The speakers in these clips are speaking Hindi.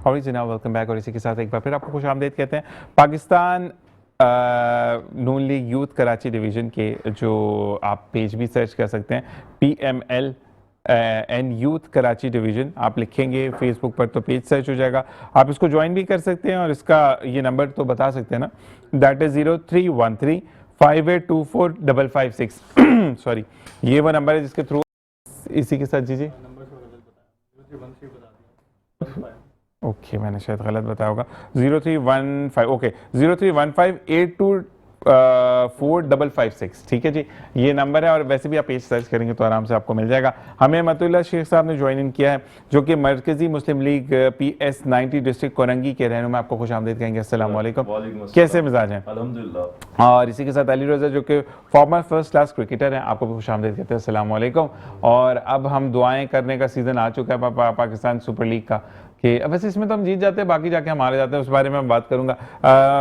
और जनाब वेलकम बैक। और इसी के साथ एक बार फिर आपको खुश आमदीद कहते हैं। पाकिस्तान नून लीग यूथ कराची डिवीज़न के जो आप पेज भी सर्च कर सकते हैं, PML and youth Karachi division आप लिखेंगे फेसबुक पर तो पेज सर्च हो जाएगा। आप इसको ज्वाइन भी कर सकते हैं और इसका ये नंबर तो बता सकते हैं ना, दैट इज़ 031358245556 सॉरी, ये वो नंबर है जिसके थ्रू इसी के साथ जी ओके मैंने शायद गलत बताया होगा। 0315 ओके 0315824556 ठीक है जी, ये नंबर है। और वैसे भी आप पेज सर्च करेंगे तो आराम से आपको मिल जाएगा। हमें मतुल्लाह शेख साहब ने ज्वाइन इन किया है जो कि मरकजी मुस्लिम लीग PS 90 डिस्ट्रिक्ट कोरंगी के रहनुमा। आपको खुश आमदीद कहेंगे। अस्सलाम वालेकुम, कैसे मिजाज हैं? अल्हम्दुलिल्लाह। और इसी के साथ अली रज़ा जो कि फॉर्मर फर्स्ट क्लास क्रिकेटर हैं, आपको खुश आमदीद कहते हैं। अस्सलाम वालेकुम। और अब हम दुआएं करने का सीज़न आ चुका है पाकिस्तान सुपर लीग का, कि वैसे इसमें तो हम जीत जाते हैं, बाकी जाके हम हारे जाते हैं, उस बारे में मैं बात करूंगा।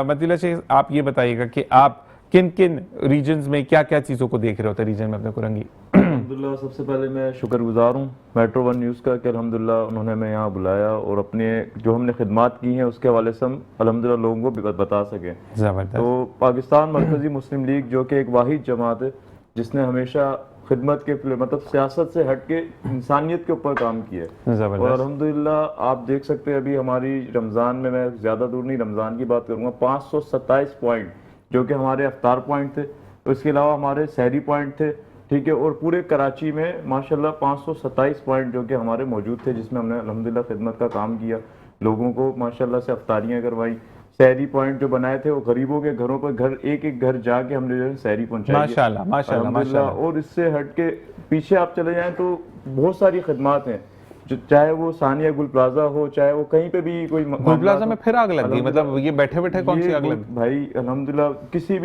मतुल्लाह शेख आप ये बताइएगा कि आप किन किन रीजन्स में क्या क्या चीज़ों को देख रहे होते हैं रीजन में अपने कोरंगी? अल्हम्दुलिल्लाह, सबसे पहले मैं शुक्रगुजार हूँ मेट्रो वन न्यूज़ का कि अल्हम्दुलिल्लाह उन्होंने हमें यहाँ बुलाया और अपने जो हमने खिदमात की हैं उसके हवाले से हम अल्हम्दुलिल्लाह लोगों को बता सकें। ज़बरदस्त। तो पाकिस्तान मरकजी मुस्लिम लीग जो कि एक वाहिद जमात है जिसने हमेशा खिदमत के मतलब सियासत से हट के इंसानियत के ऊपर काम किया है। और अल्हम्दुलिल्लाह आप देख सकते हैं अभी हमारी रमज़ान में, मैं ज़्यादा दूर नहीं रमज़ान की बात करूँगा, 527 पॉइंट जो कि हमारे अफ्तार पॉइंट थे, उसके अलावा हमारे सहरी पॉइंट थे, ठीक है। और पूरे कराची में माशाल्लाह 527 पॉइंट जो कि हमारे मौजूद थे, जिसमें हमने अल्हम्दुलिल्लाह खिदमत का काम किया, लोगों को माशाल्लाह से अफ्तारियाँ करवाई। सहरी पॉइंट जो बनाए थे वो गरीबों के घरों पर घर एक एक घर जाके हमने जो है सहरी पहुंचाई माशाल्लाह माशाल्लाह माशाल्लाह। और इससे हट के पीछे आप चले जाएं तो बहुत सारी खिदमात हैं, जो चाहे वो सानिया गुल प्लाजा हो, चाहे वो कहीं पे भी कोई गुल प्लाजा में फिर आग लग गई, मतलब ये बैठे बैठे कौन सी आग लग गई भाई? अल्हम्दुलिल्लाह किसी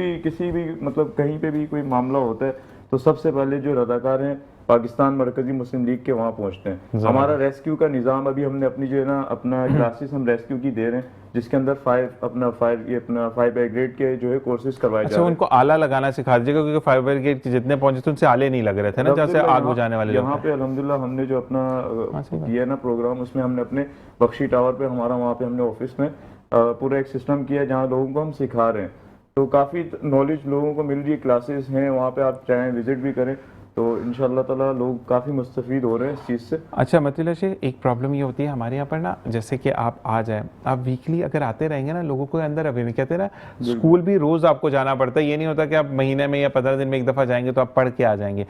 भी मतलब कहीं पे भी कोई मामला होता है तो सबसे पहले जो रजाकार हैं पाकिस्तान मरकजी मुस्लिम लीग के वहाँ पहुँचते हैं। हमारा रेस्क्यू का निज़ाम अभी हमने अपनी जो है ना अपना क्लासेस हम रेस्क्यू की दे रहे हैं, जिसके अंदर 5 ब्रिगेड के जो है कोर्सेज करवाए जा रहे हैं। उनको आला लगाना सिखा दीजिएगा, क्योंकि 5 ब्रिगेड के जितने पहुंचे थे उनसे आले नहीं लग रहे थे ना, जैसे आग बुझाने वाले। यहाँ पे अल्हम्दुलिल्लाह हमने जो अपना किया ना प्रोग्राम, उसमें हमने अपने बख्शी टावर पे हमारा वहाँ पे हमने ऑफिस में पूरा एक सिस्टम किया है जहाँ लोगों को हम सिखा रहे हैं। तो काफ़ी नॉलेज लोगों को मिल रही है, क्लासेस हैं वहाँ पे, आप चाहें विजिट भी करें तो इंशाअल्लाह ताला लोग काफ़ी मुस्तफ़ीद हो रहे हैं इस चीज़ से। अच्छा मतुल्लाह शेख, एक प्रॉब्लम ये होती है हमारे यहाँ पर ना, जैसे कि आप आ जाए, आप वीकली अगर आते रहेंगे ना, लोगों को अंदर अभी कहते हैं ना, स्कूल भी रोज़ आपको जाना पड़ता है। ये नहीं होता कि आप महीने में या 15 दिन में एक दफ़ा जाएंगे तो आप पढ़ के आ जाएंगे।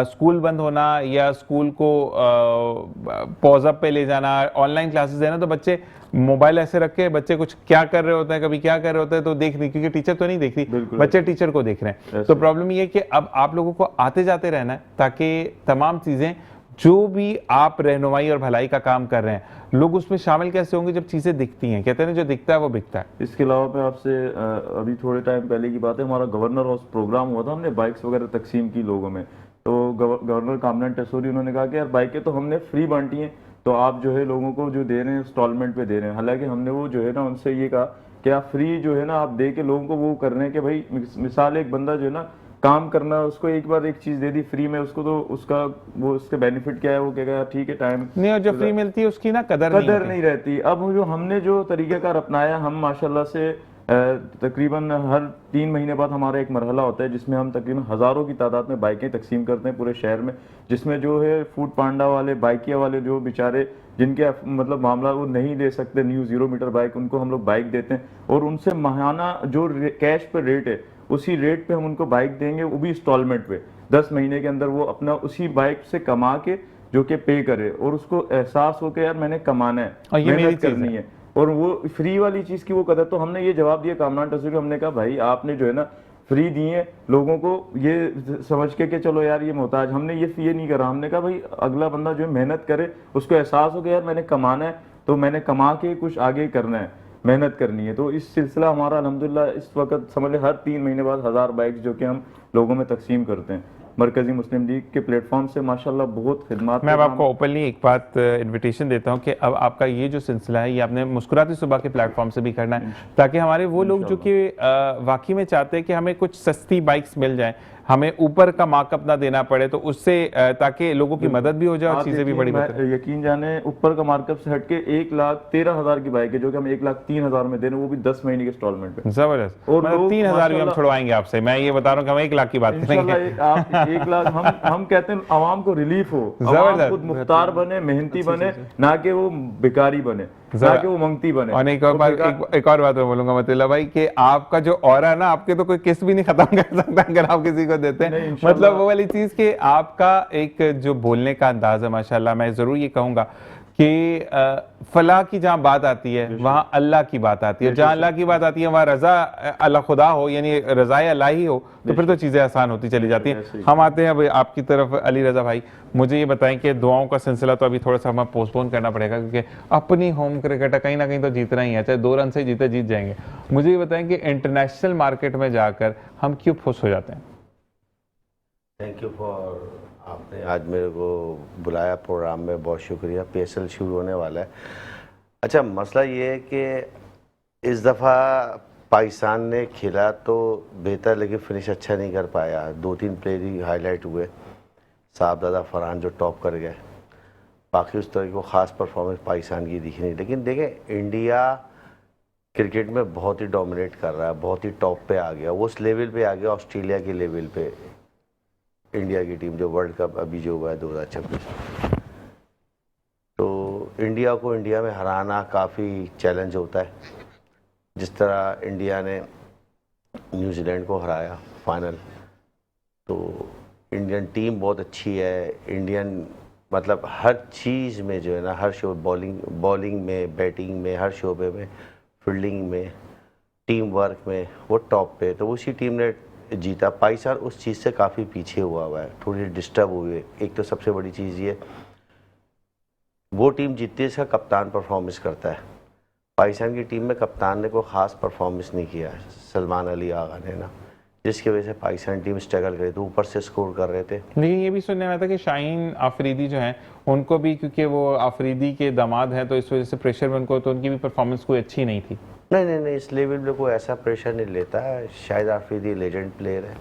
स्कूल बंद होना या स्कूल को पॉज अप पे ले जाना, ऑनलाइन क्लासेस देना, तो बच्चे मोबाइल ऐसे रख के बच्चे कुछ क्या कर रहे होते हैं, कभी क्या कर रहे होते हैं तो देख नहीं, क्योंकि टीचर तो नहीं देख रही, बच्चे टीचर को देख रहे हैं। तो प्रॉब्लम ये है कि अब आप लोगों को आते जाते रहना है ताकि तमाम चीज़ें जो भी आप रहनुमाई और भलाई का काम कर रहे हैं लोग उसमें शामिल कैसे होंगे जब चीज़ें दिखती हैं। कहते हैं ना, जो दिखता है वो बिकता है। इसके अलावा मैं आपसे अभी थोड़े टाइम पहले की बात है, हमारा गवर्नर हाउस प्रोग्राम हुआ था, हमने बाइक्स वगैरह तकसीम की लोगों में। तो गवर्नर कामरान टेसोरी उन्होंने कहा कि यार बाइकें तो हमने फ्री बांटी हैं, तो आप जो है लोगों को जो दे रहे हैं इंस्टॉलमेंट पे दे रहे हैं। हालांकि हमने वो जो है ना उनसे ये कहा कि आप फ्री जो है ना आप दे के लोगों को वो कर रहे हैं कि भाई मिसाल एक बंदा जो है ना काम करना, उसको एक बार एक चीज़ दे दी फ्री में, उसको तो उसका वो उसके बेनिफिट क्या है, वो कहेगा ठीक है टाइम नहीं, और जो फ्री मिलती है उसकी ना कदर नहीं रहती। अब जो हमने जो तरीक़ाकार अपनाया, हम माशाल्लाह से तकरीबन हर 3 महीने बाद हमारा एक मरहला होता है जिसमें हम तकरीबन हज़ारों की तादाद में बाइकें तकसीम करते हैं पूरे शहर में, जिसमें जो है फूड पांडा वाले, बाइकिया वाले जो बेचारे जिनके मतलब मामला वो नहीं ले सकते न्यू 0 मीटर बाइक, उनको हम लोग बाइक देते हैं और उनसे माहाना जो कैश पर रेट है उसी रेट पे हम उनको बाइक देंगे, वो भी इंस्टॉलमेंट पे। 10 महीने के अंदर वो अपना उसी बाइक से कमा के जो कि पे करे और उसको एहसास हो के यार मैंने कमाना है, मेहनत करनी है, और वो फ्री वाली चीज़ की वो कदर। तो हमने ये जवाब दिया कामरान टेसोरी, हमने कहा भाई आपने जो है ना फ्री दिए लोगों को ये समझ के कि चलो यार ये मोहताज, हमने ये नहीं करा। हमने कहा भाई अगला बंदा जो है मेहनत करे, उसको एहसास हो कि यार मैंने कमाना है तो मैंने कमा के कुछ आगे करना है, मेहनत करनी है। तो इस सिलसिला हमारा अल्हम्दुलिल्लाह इस वक्त समझ लें हर 3 महीने बाद 1000 बाइक्स जो कि हम लोगों में तकसीम करते हैं मरकजी मुस्लिम लीग के प्लेटफॉर्म से माशाल्लाह बहुत खिदमत। मैं अब आपको ओपनली एक बात इन्विटेशन देता हूं कि अब आपका ये जो सिलसिला है ये आपने मुस्कुराती सुबह के प्लेटफॉर्म से भी करना है, ताकि हमारे वो लोग जो कि वाकई में चाहते हैं कि हमें कुछ सस्ती बाइक्स मिल जाएं, हमें ऊपर का मार्कअप ना देना पड़े, तो उससे ताकि लोगों की मदद भी हो जाए और आप चीजें भी बड़ी मैं यकीन जाने ऊपर का मार्कअप से हटके 1,13,000 की बाइक है जो कि हम 1,03,000 में दे रहे हैं, वो भी 10 महीने के इंस्टॉलमेंट पे। जबरदस्त। और मतलब लोग 3,000 भी हम माशाल्लाह छुड़वाएंगे आपसे, मैं ये बता रहा हूँ कि हम 1 लाख की बात करेंगे। इंशाल्लाह आप 1 लाख हम कहते हैं आवाम को रिलीफ हो, आवाम जबरदस्त। खुद मुख्तार बने, मेहनती बने, ना कि वो भिखारी बने, ना कि वो मंगती बने। और एक और बात, एक और बात मैं बोलूंगा मतुल्लाह भाई कि आपका जो ऑरा है ना, आपके तो कोई किस भी नहीं खत्म कर सकता अगर आप किसी को देते हैं। मतलब वो वाली चीज कि आपका एक जो बोलने का अंदाज है माशाल्लाह, मैं जरूर ये कहूंगा कि फलाह की जहाँ बात आती है वहाँ अल्लाह की बात आती है, जहाँ अल्लाह की बात आती है वहाँ रजा अल्लाह खुदा हो, यानी रजाए अल्लाह ही हो, तो फिर तो चीज़ें आसान होती चली जाती हैं। हम आते हैं अब आपकी तरफ। अली रजा भाई, मुझे ये बताएं कि दुआओं का सिलसिला तो अभी थोड़ा सा हमें पोस्टपोन करना पड़ेगा, क्योंकि अपनी होम क्रिकेट है, कहीं ना कहीं तो जीतना ही है, चाहे 2 रन से जीते जीत जाएंगे। मुझे ये बताएं कि इंटरनेशनल मार्केट में जाकर हम क्यों खुश हो जाते हैं? थैंक यू फॉर, आपने आज मेरे को बुलाया प्रोग्राम में, बहुत शुक्रिया। PSL शुरू होने वाला है। अच्छा, मसला ये है कि इस दफ़ा पाकिस्तान ने खेला तो बेहतर, लेकिन फिनिश अच्छा नहीं कर पाया। 2-3 प्लेयर ही हाईलाइट हुए, साहबजादा फरहान जो टॉप कर गए, बाकी उस तरह को ख़ास परफॉर्मेंस पाकिस्तान की दिखी नहीं। लेकिन देखें, इंडिया क्रिकेट में बहुत ही डोमिनेट कर रहा है, बहुत ही टॉप पे आ गया, वो उस लेवल पे आ गया ऑस्ट्रेलिया के लेवल पे। इंडिया की टीम जो वर्ल्ड कप अभी जो हुआ है 2026, तो इंडिया को इंडिया में हराना काफ़ी चैलेंज होता है। जिस तरह इंडिया ने न्यूजीलैंड को हराया फाइनल, तो इंडियन टीम बहुत अच्छी है। इंडियन मतलब हर चीज़ में जो है ना, हर शो बॉलिंग में, बैटिंग में, हर शोबे में, फील्डिंग में, टीम वर्क में वो टॉप पे। तो उसी टीम ने जीता। पाकिस्तान उस चीज़ से काफ़ी पीछे हुआ है, थोड़ी डिस्टर्ब हुई है। एक तो सबसे बड़ी चीज़ ये, वो टीम जीतती है इसका कप्तान परफॉर्मेंस करता है। पाकिस्तान की टीम में कप्तान ने कोई ख़ास परफॉर्मेंस नहीं किया है, सलमान अली आगा ने ना, जिसकी वजह से पाकिस्तान टीम स्ट्रगल करी। तो ऊपर से स्कोर कर रहे थे। लेकिन ये भी सुनने में आता कि शाहीन आफरीदी जो हैं उनको भी, क्योंकि वो आफरीदी के दामाद हैं, तो इस वजह से प्रेशर में उनको, तो उनकी भी परफॉर्मेंस कोई अच्छी नहीं थी। नहीं, इस लेवल पे कोई ऐसा प्रेशर नहीं लेता है। शाहिद आफरीदी लेजेंड प्लेयर है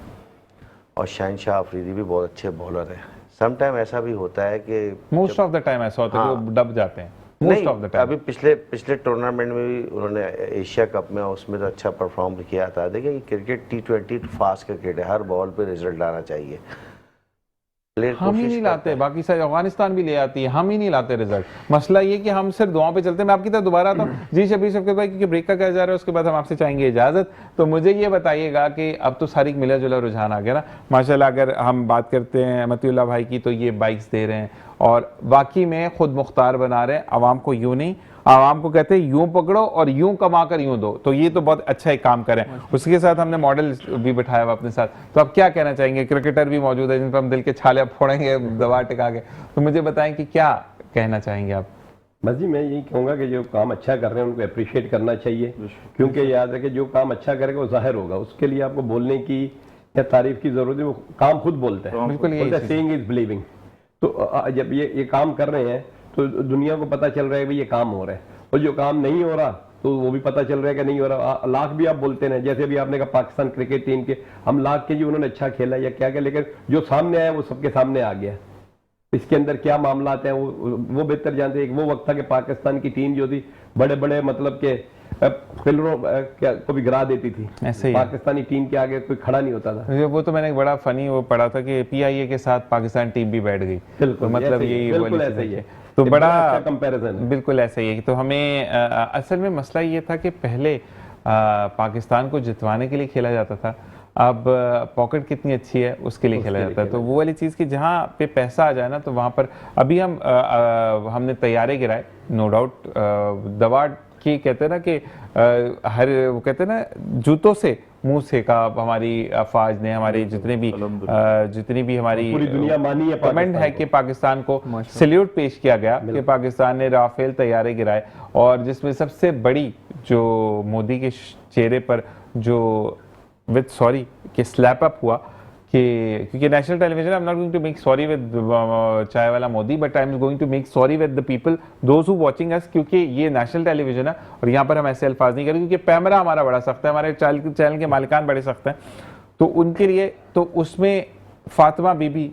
और शाहीन शाह आफरीदी भी बहुत अच्छे बॉलर हैं। सम टाइम ऐसा भी होता है कि मोस्ट ऑफ द टाइम ऐसा होता है कि वो दब जाते हैं। Most of the time. अभी पिछले टूर्नामेंट में भी उन्होंने एशिया कप में, उसमें तो अच्छा परफॉर्म किया था। देखिए, क्रिकेट T20 फास्ट क्रिकेट है, हर बॉल पे रिजल्ट आना चाहिए। हम ही नहीं लाते, बाकी सारे अफगानिस्तान भी ले आती है, हम ही नहीं लाते रिजल्ट। मसला ये कि हम सिर्फ दुआओं पे चलते हैं। मैं आपकी तरफ दोबारा आता हूँ जी शबीर शफकत भाई, क्योंकि ब्रेक का कहा जा रहा है, उसके बाद हम आपसे चाहेंगे इजाजत। तो मुझे ये बताइएगा कि अब तो सारी मिला जुला रुझान आ गया ना माशाल्लाह। अगर हम बात करते हैं मतीउल्लाह भाई की, तो ये बाइक्स दे रहे हैं और बाकी में खुद मुख्तार बना रहे हैं आवाम को। यूं नहीं, आवाम को कहते हैं यूं पकड़ो और यूं कमा कर यूं दो। तो ये तो बहुत अच्छा एक काम करें। उसके साथ हमने मॉडल भी बिठाया हुआ अपने साथ। तो आप क्या कहना चाहेंगे? क्रिकेटर भी मौजूद है जिन पर हम दिल के छाले फोड़ेंगे दवा टिका के। तो मुझे बताएं कि क्या कहना चाहेंगे आप? बस जी, मैं यही कहूँगा कि जो काम अच्छा कर रहे हैं उनको अप्रिशिएट करना चाहिए, क्योंकि याद है कि जो काम अच्छा करेगा वो जाहिर होगा। उसके लिए आपको बोलने की या तारीफ की जरूरत है, वो काम खुद बोलते हैं। बिल्कुल, सेइंग इज बिलीविंग। तो जब ये काम कर रहे हैं तो दुनिया को पता चल रहा है कि ये काम हो रहा है, और जो काम नहीं हो रहा तो वो भी पता चल रहा है कि नहीं हो रहा। लाख भी आप बोलते हैं, जैसे भी आपने कहा पाकिस्तान क्रिकेट टीम के हम लाख के जी उन्होंने अच्छा खेला या क्या, लेकिन जो सामने आया वो सबके सामने आ गया। इसके अंदर क्या मामला हैं वो बेहतर जानते हैं। वो वक्त था कि पाकिस्तान की टीम जो थी बड़े बड़े मतलब के पिलरों को भी गिरा देती थी। ऐसे ही पाकिस्तानी टीम के आगे कोई खड़ा नहीं होता था। वो तो मैंने एक बड़ा फनी वो पढ़ा था कि PIA के साथ पाकिस्तान टीम भी बैठ गई। बिल्कुल, मतलब यही बिल्कुल ऐसा ही है। तो बड़ा अच्छा कंपैरिजन, बिल्कुल ऐसा ही है। तो हमें असल में मसला ये था कि पहले पाकिस्तान को जितवाने के लिए खेला जाता था, अब पॉकेट कितनी अच्छी है उसके लिए खेला जाता है। तो वो वाली चीज़ की जहाँ पे पैसा आ जाए ना, तो वहाँ पर अभी हमने तैयारे गिराए, नो डाउट। दवा की कहते हैं ना कि हर वो कहते हैं ना जूतों से मुंह सेका हमारी अफवाज ने, हमारी जितनी भी हमारी पूरी दुनिया मानी है, कमेंट है कि पाकिस्तान को सैल्यूट पेश किया गया कि पाकिस्तान ने राफेल तैयारे गिराए, और जिसमें सबसे बड़ी जो मोदी के चेहरे पर जो विद सॉरी के स्लैप अप हुआ कि क्योंकि national television, I am not going to make sorry with chai wala Modi, but I am going to make sorry with the people those who watching us, क्योंकि ये नेशनल टेलीविजन है और यहाँ पर हम ऐसे अल्फाज नहीं करें, क्योंकि पैमरा हमारा बड़ा सख्त है, हमारे चैनल के मालिकान बड़े सख्त हैं। तो उनके लिए तो उसमें फातिमा बीबी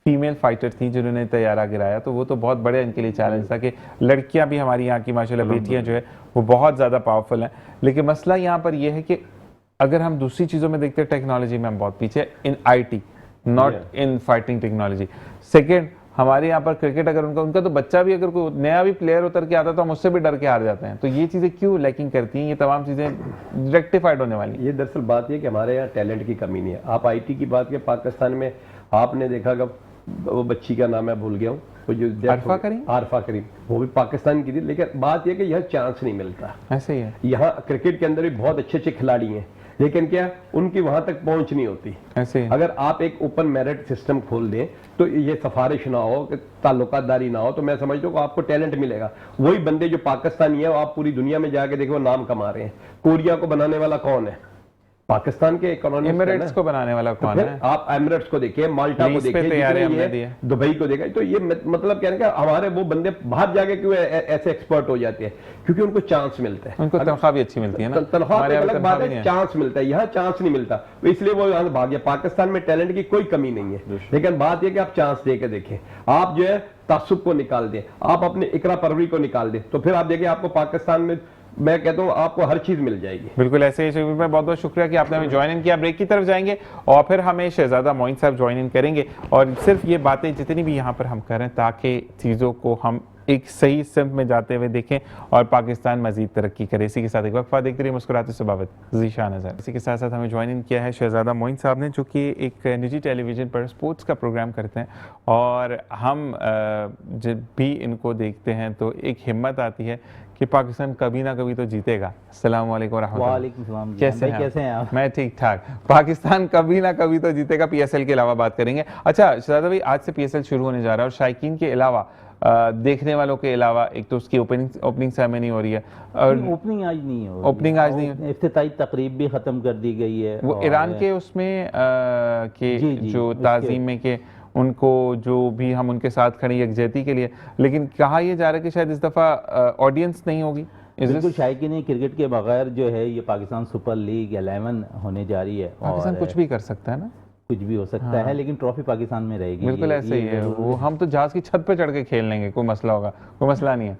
फीमेल फाइटर थी जिन्होंने तैयारा गिराया, तो वो तो बहुत बड़े इनके लिए चैलेंज था कि लड़कियां भी हमारी यहाँ की माशाल्लाह बेटियां जो है वो बहुत ज़्यादा पावरफुल हैं। लेकिन मसला यहाँ पर यह है कि अगर हम दूसरी चीज़ों में देखते हैं, टेक्नोलॉजी में हम बहुत पीछे, इन IT not in fighting technology. Second, हमारे यहाँ पर क्रिकेट अगर उनका तो बच्चा भी अगर कोई नया भी प्लेयर उतर के आता तो हम उससे भी डर के हार जाते हैं। तो ये चीज़ें क्यों लैकिंग करती हैं? ये तमाम चीज़ें रेक्टिफाइड होने वाली हैं। ये दरअसल बात ये कि हमारे यहाँ टैलेंट की कमी नहीं है। आप IT की बात करें, पाकिस्तान में आपने देखा कि वो बच्ची का नाम मैं भूल गया हूँ, वो जो आरफा करीम, आरफा करीम, वो भी पाकिस्तान की थी। लेकिन बात यह कि यह चांस नहीं मिलता। ऐसे ही है, यहाँ क्रिकेट के अंदर भी बहुत अच्छे अच्छे खिलाड़ी हैं, लेकिन क्या उनकी वहां तक पहुंच नहीं होती। ऐसे ही है। अगर आप एक ओपन मेरिट सिस्टम खोल दें तो ये सिफारिश ना हो, ताल्लुकातदारी ना हो, तो मैं समझता हूँ आपको टैलेंट मिलेगा। वही बंदे जो पाकिस्तानी है, वो आप पूरी दुनिया में जाके देखो नाम कमा रहे हैं। कोरिया को बनाने वाला कौन है? पाकिस्तान के इकोनॉमिस्ट। एमिरेट्स को बनाने वाला कौन है? आप एमिरेट्स को देखिए, माल्टा को देखिए, दुबई को देखिए। तो ये मतलब क्या है कि हमारे वो बंदे बाहर जाके क्यों ऐसे एक्सपर्ट हो जाते हैं? क्योंकि उनको चांस मिलता है, उनको तनख्वाह भी अच्छी मिलती है ना। तनख्वाह तो अलग बात है, चांस मिलता है। यहाँ चांस नहीं मिलता, तो इसलिए वो यहाँ भाग गया। पाकिस्तान में टैलेंट की कोई कमी नहीं है, लेकिन बात यह कि आप चांस दे के देखें। आप जो है तासुब को निकाल दें, आप अपने इकरा परवरी को निकाल दें, तो फिर आप देखिए आपको पाकिस्तान में मैं कहता हूँ आपको हर चीज मिल जाएगी। बिल्कुल ऐसे ही शफीक भाई, बहुत बहुत शुक्रिया कि आपने हमें ज्वाइन इन किया। ब्रेक की तरफ जाएंगे और फिर हमें शहजादा मोइन साहब ज्वाइन इन करेंगे, और सिर्फ ये बातें जितनी भी यहाँ पर हम करें ताकि चीज़ों को हम एक सही सिम्त में जाते हुए देखें और पाकिस्तान मजीद तरक्की करे। इसी के साथ एक वक्फा देखते रहिए मुस्कुराते सुबावत ज़ीशान नज़र। इसी के साथ साथ हमें ज्वाइन इन किया है शहजादा मोइन साहब ने, जो कि एक निजी टेलीविज़न पर स्पोर्ट्स का प्रोग्राम करते हैं, और हम जब भी इनको देखते हैं तो एक हिम्मत आती है कि पाकिस्तान कभी ना कभी तो जीतेगा। अस्सलाम वालेकुम रहमतुल्लाह। वालेकुम सलाम। कैसे हैं आप? मैं ठीक ठाक। पाकिस्तान कभी ना कभी तो जीतेगा। PSL के अलावा बात करेंगे। अच्छा शहजादा भाई, आज से PSL शुरू होने जा रहा है, और शायकीन के अलावा देखने वालों के अलावा एक तो उसकी ओपनिंग सेरेमनी हो रही है, और ओपनिंग आज नहीं हो, ओपनिंग आज नहीं है, इफ्तिताई तकरीब भी खत्म कर दी गई है। वो ईरान के उसमें के जी, जो ताज़ीम में के उनको जो भी हम उनके साथ खड़े यकजहती के लिए, लेकिन कहा यह जा रहा है कि शायद इस दफ़ा ऑडियंस नहीं होगी। बिल्कुल शायकीन क्रिकेट के बगैर जो है ये पाकिस्तान सुपर लीग 11 होने जा रही है, पाकिस्तान कुछ भी कर सकता है ना, कुछ भी हो सकता है, लेकिन ट्रॉफी पाकिस्तान में रहेगी। बिल्कुल ऐसे ही है। वो हम तो जहाज की छत पे चढ़ के खेल लेंगे, कोई मसला होगा? कोई मसला नहीं है।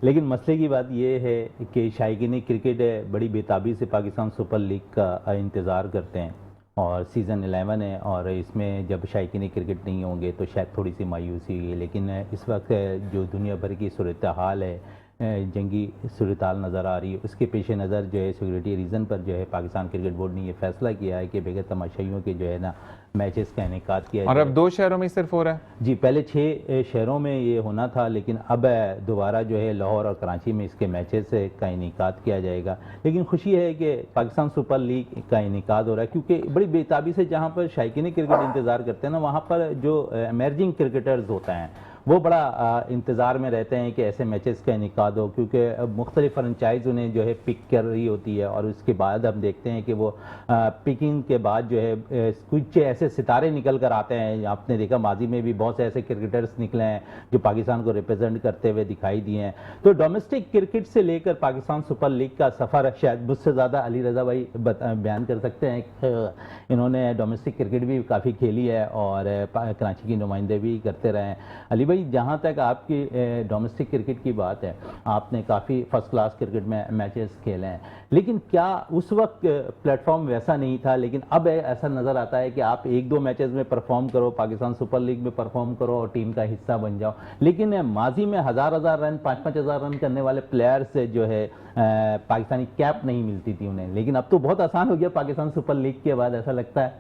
लेकिन मसले की बात यह है कि शायकीन क्रिकेट बड़ी बेताबी से पाकिस्तान सुपर लीग का इंतज़ार करते हैं, और सीज़न 11 है, और इसमें जब शायकीन क्रिकेट नहीं होंगे तो शायद थोड़ी सी मायूसी होगी। लेकिन इस वक्त जो दुनिया भर की सूरत हाल है, जंगी सूरत हाल नज़र आ रही है, उसके पेश नज़र जो है सिक्योरिटी रीज़न पर जो है पाकिस्तान क्रिकेट बोर्ड ने ये फैसला किया है कि बगैर तमाशाइयों के जो है ना मैचेस का इनेकाद किया और अब 2 शहरों में सिर्फ हो रहा है। जी, पहले 6 शहरों में ये होना था, लेकिन अब दोबारा जो है लाहौर और कराची में इसके मैचेस का इनेकाद किया जाएगा। लेकिन खुशी है कि पाकिस्तान सुपर लीग का इनेकाद हो रहा है, क्योंकि बड़ी बेताबी से जहाँ पर शायकीन क्रिकेट इंतज़ार करते हैं ना, वहाँ पर जो एमर्जिंग क्रिकेटर्स होते हैं वो बड़ा इंतज़ार में रहते हैं कि ऐसे मैचेस का इनेकाद हो, क्योंकि मुख्तलिफ फ्रेंचाइज उन्हें जो है पिक कर रही होती है, और उसके बाद हम देखते हैं कि वो पिकिंग के बाद जो है कुछ ऐसे सितारे निकल कर आते हैं। आपने देखा माजी में भी बहुत से ऐसे क्रिकेटर्स निकले हैं जो पाकिस्तान को रिप्रेजेंट करते हुए दिखाई दिए हैं। तो डोमेस्टिक क्रिकेट से लेकर पाकिस्तान सुपर लीग का सफ़र शायद मुझसे ज़्यादा अली रज़ा भाई बयान कर सकते हैं। इन्होंने डोमेस्टिक क्रिकेट भी काफ़ी खेली है और कराची की नुमाइंदे भी करते रहे हैं। अली भाई, जहाँ तक आपकी डोमेस्टिक क्रिकेट की बात है, आपने काफ़ी फर्स्ट क्लास क्रिकेट में मैचेस खेले हैं, लेकिन क्या उस वक्त प्लेटफॉर्म वैसा नहीं था? लेकिन अब ऐसा नज़र आता है कि आप 1-2 मैचेस में परफॉर्म करो, पाकिस्तान सुपर लीग में परफॉर्म करो और टीम का हिस्सा बन जाओ। लेकिन माजी में हज़ार रन 5-5 हज़ार रन करने वाले प्लेयर्स जो है पाकिस्तानी कैप नहीं मिलती थी उन्हें, लेकिन अब तो बहुत आसान हो गया पाकिस्तान सुपर लीग के बाद, ऐसा लगता है।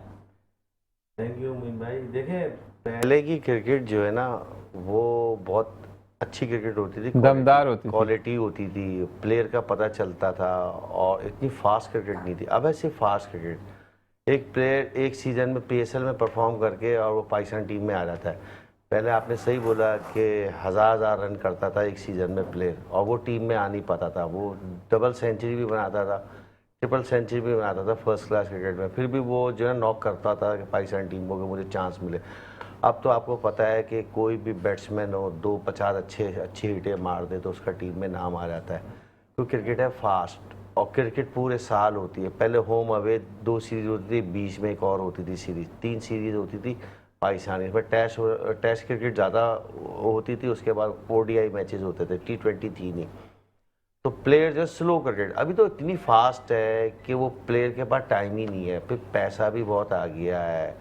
थैंक यू मीन भाई। देखें, पहले की क्रिकेट जो है ना वो बहुत अच्छी क्रिकेट होती थी, दमदार होती थी, क्वालिटी होती थी, प्लेयर का पता चलता था, और इतनी फास्ट क्रिकेट नहीं थी। अब ऐसी फास्ट क्रिकेट, एक प्लेयर एक सीज़न में PSL में परफॉर्म करके और वो पाकिस्तान टीम में आ जाता है। पहले आपने सही बोला कि हज़ार रन करता था एक सीज़न में प्लेयर, और वो टीम में आ नहीं पाता था। वो डबल सेंचुरी भी बनाता था, ट्रिपल सेंचुरी भी बनाता था फर्स्ट क्लास क्रिकेट में, फिर भी वो जो है नॉक करता था कि पाकिस्तान टीम को कि मुझे चांस मिले। अब तो आपको पता है कि कोई भी बैट्समैन हो 2-50 अच्छी हिटें मार दे तो उसका टीम में नाम आ जाता है। तो क्रिकेट है फास्ट, और क्रिकेट पूरे साल होती है। पहले होम अवे 2 सीरीज होती थी, बीच में एक और होती थी सीरीज, 3 सीरीज होती थी पाकिस्तान। इसमें टेस्ट क्रिकेट ज़्यादा होती थी, उसके बाद ODI मैचेस होते थे, T20 थी नहीं। तो प्लेयर जो स्लो क्रिकेट अभी तो इतनी फास्ट है कि वो प्लेयर के पास टाइम ही नहीं है, फिर पैसा भी बहुत आ गया है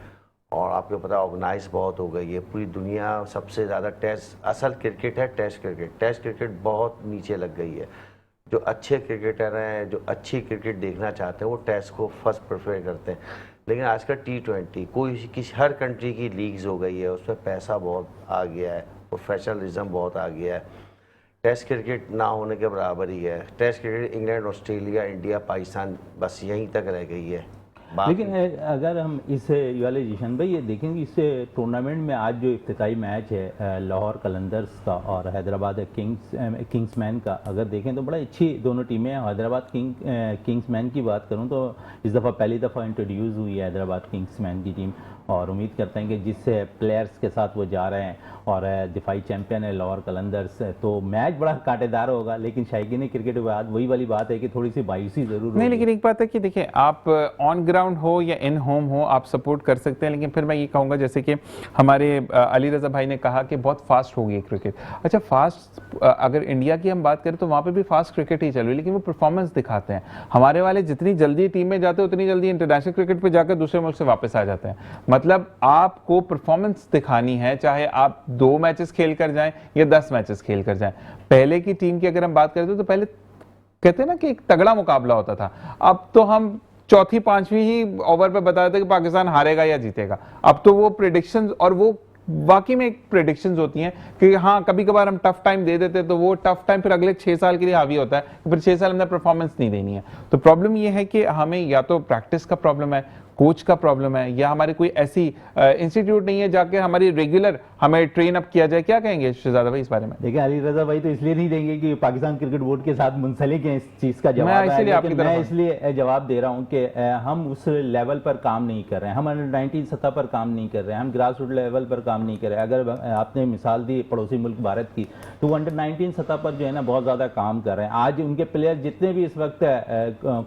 और आपको पता ऑर्गेनाइज बहुत हो गई है पूरी दुनिया। सबसे ज़्यादा टेस्ट असल क्रिकेट है, टेस्ट क्रिकेट बहुत नीचे लग गई है। जो अच्छे क्रिकेटर हैं, जो अच्छी क्रिकेट देखना चाहते हैं, वो टेस्ट को फर्स्ट प्रेफर करते हैं। लेकिन आजकल T20 हर कंट्री की लीग्स हो गई है, उसमें पैसा बहुत आ गया है, प्रोफेशनलिज्म बहुत आ गया है। टेस्ट क्रिकेट ना होने के बराबर ही है। Test cricket England, Australia, India, Pakistan बस यहीं तक रह गई है। लेकिन अगर हम इस वाले जिशन भाई ये देखेंगे, इस टूर्नामेंट में आज जो इफ्तिताई मैच है लाहौर कलंदर्स का और हैदराबाद किंग्समैन का, अगर देखें तो बड़ा अच्छी दोनों टीमें हैं। हैदराबाद किंग्समैन की बात करूं तो इस दफ़ा पहली दफ़ा इंट्रोड्यूस हुई है हैदराबाद किंग्समैन की टीम, और उम्मीद करते हैं कि जिस प्लेयर्स के साथ वो जा रहे हैं और दिफाई चैंपियन है लाहौर कलंदर्स, तो मैच बड़ा कांटेदार होगा। लेकिन शायकीन क्रिकेट के बाद वही वाली बात है कि थोड़ी सी बायूसी जरूर नहीं, लेकिन एक बात है कि देखिए, आप ऑन ग्राउंड हो या इन होम हो, आप सपोर्ट कर सकते हैं। लेकिन फिर मैं ये कहूँगा, जैसे कि हमारे अली रज़ा भाई ने कहा कि बहुत फास्ट हो गई क्रिकेट। अच्छा, फास्ट अगर इंडिया की हम बात करें तो वहाँ पे भी फास्ट क्रिकेट ही चल रही है, लेकिन वो परफॉर्मेंस दिखाते हैं। हमारे वाले जितनी जल्दी टीम में जाते हैं उतनी जल्दी इंटरनेशनल क्रिकेट पर जाकर दूसरे मुल्क से वापस आ जाते हैं। मतलब आपको परफॉर्मेंस दिखानी है, चाहे आप 2 मैचेस खेल कर जाएं या 10 मैचेस खेल कर जाएं। पहले की टीम की अगर हम बात करते तो पहले कहते हैं ना कि एक तगड़ा मुकाबला होता था। अब तो हम चौथी 5वीं ही ओवर पे बताते थे कि पाकिस्तान हारेगा या जीतेगा। अब तो वो प्रेडिक्शंस, और वो वाकई में एक प्रेडिक्शंस होती हैं कि हाँ, कभी कभार हम टफ टाइम दे देते तो वो टफ टाइम फिर अगले 6 साल के लिए हावी होता है, फिर 6 साल हमने परफॉर्मेंस नहीं देनी है। तो प्रॉब्लम ये है कि हमें या तो प्रैक्टिस का प्रॉब्लम है, कोच का प्रॉब्लम है, या हमारी कोई ऐसी इंस्टीट्यूट नहीं है जाके हमारी रेगुलर हमें ट्रेन अप किया जाए। क्या कहेंगे शहजादा भाई इस बारे में? देखिए, अली रजा भाई तो इसलिए नहीं देंगे कि पाकिस्तान क्रिकेट बोर्ड के साथ मुंसलिक हैं इस चीज़ का जवाब है, लेकिन मैं इसलिए जवाब दे रहा हूं कि हम उस लेवल पर काम नहीं कर रहे हैं, हम अंडर-19 सतह पर काम नहीं कर रहे हैं, हम ग्रास रूट लेवल पर काम नहीं कर रहे हैं। अगर आपने मिसाल दी पड़ोसी मुल्क भारत की, तो वो अंडर-19 सतह पर जो है ना बहुत ज़्यादा काम कर रहे हैं। आज उनके प्लेयर जितने भी इस वक्त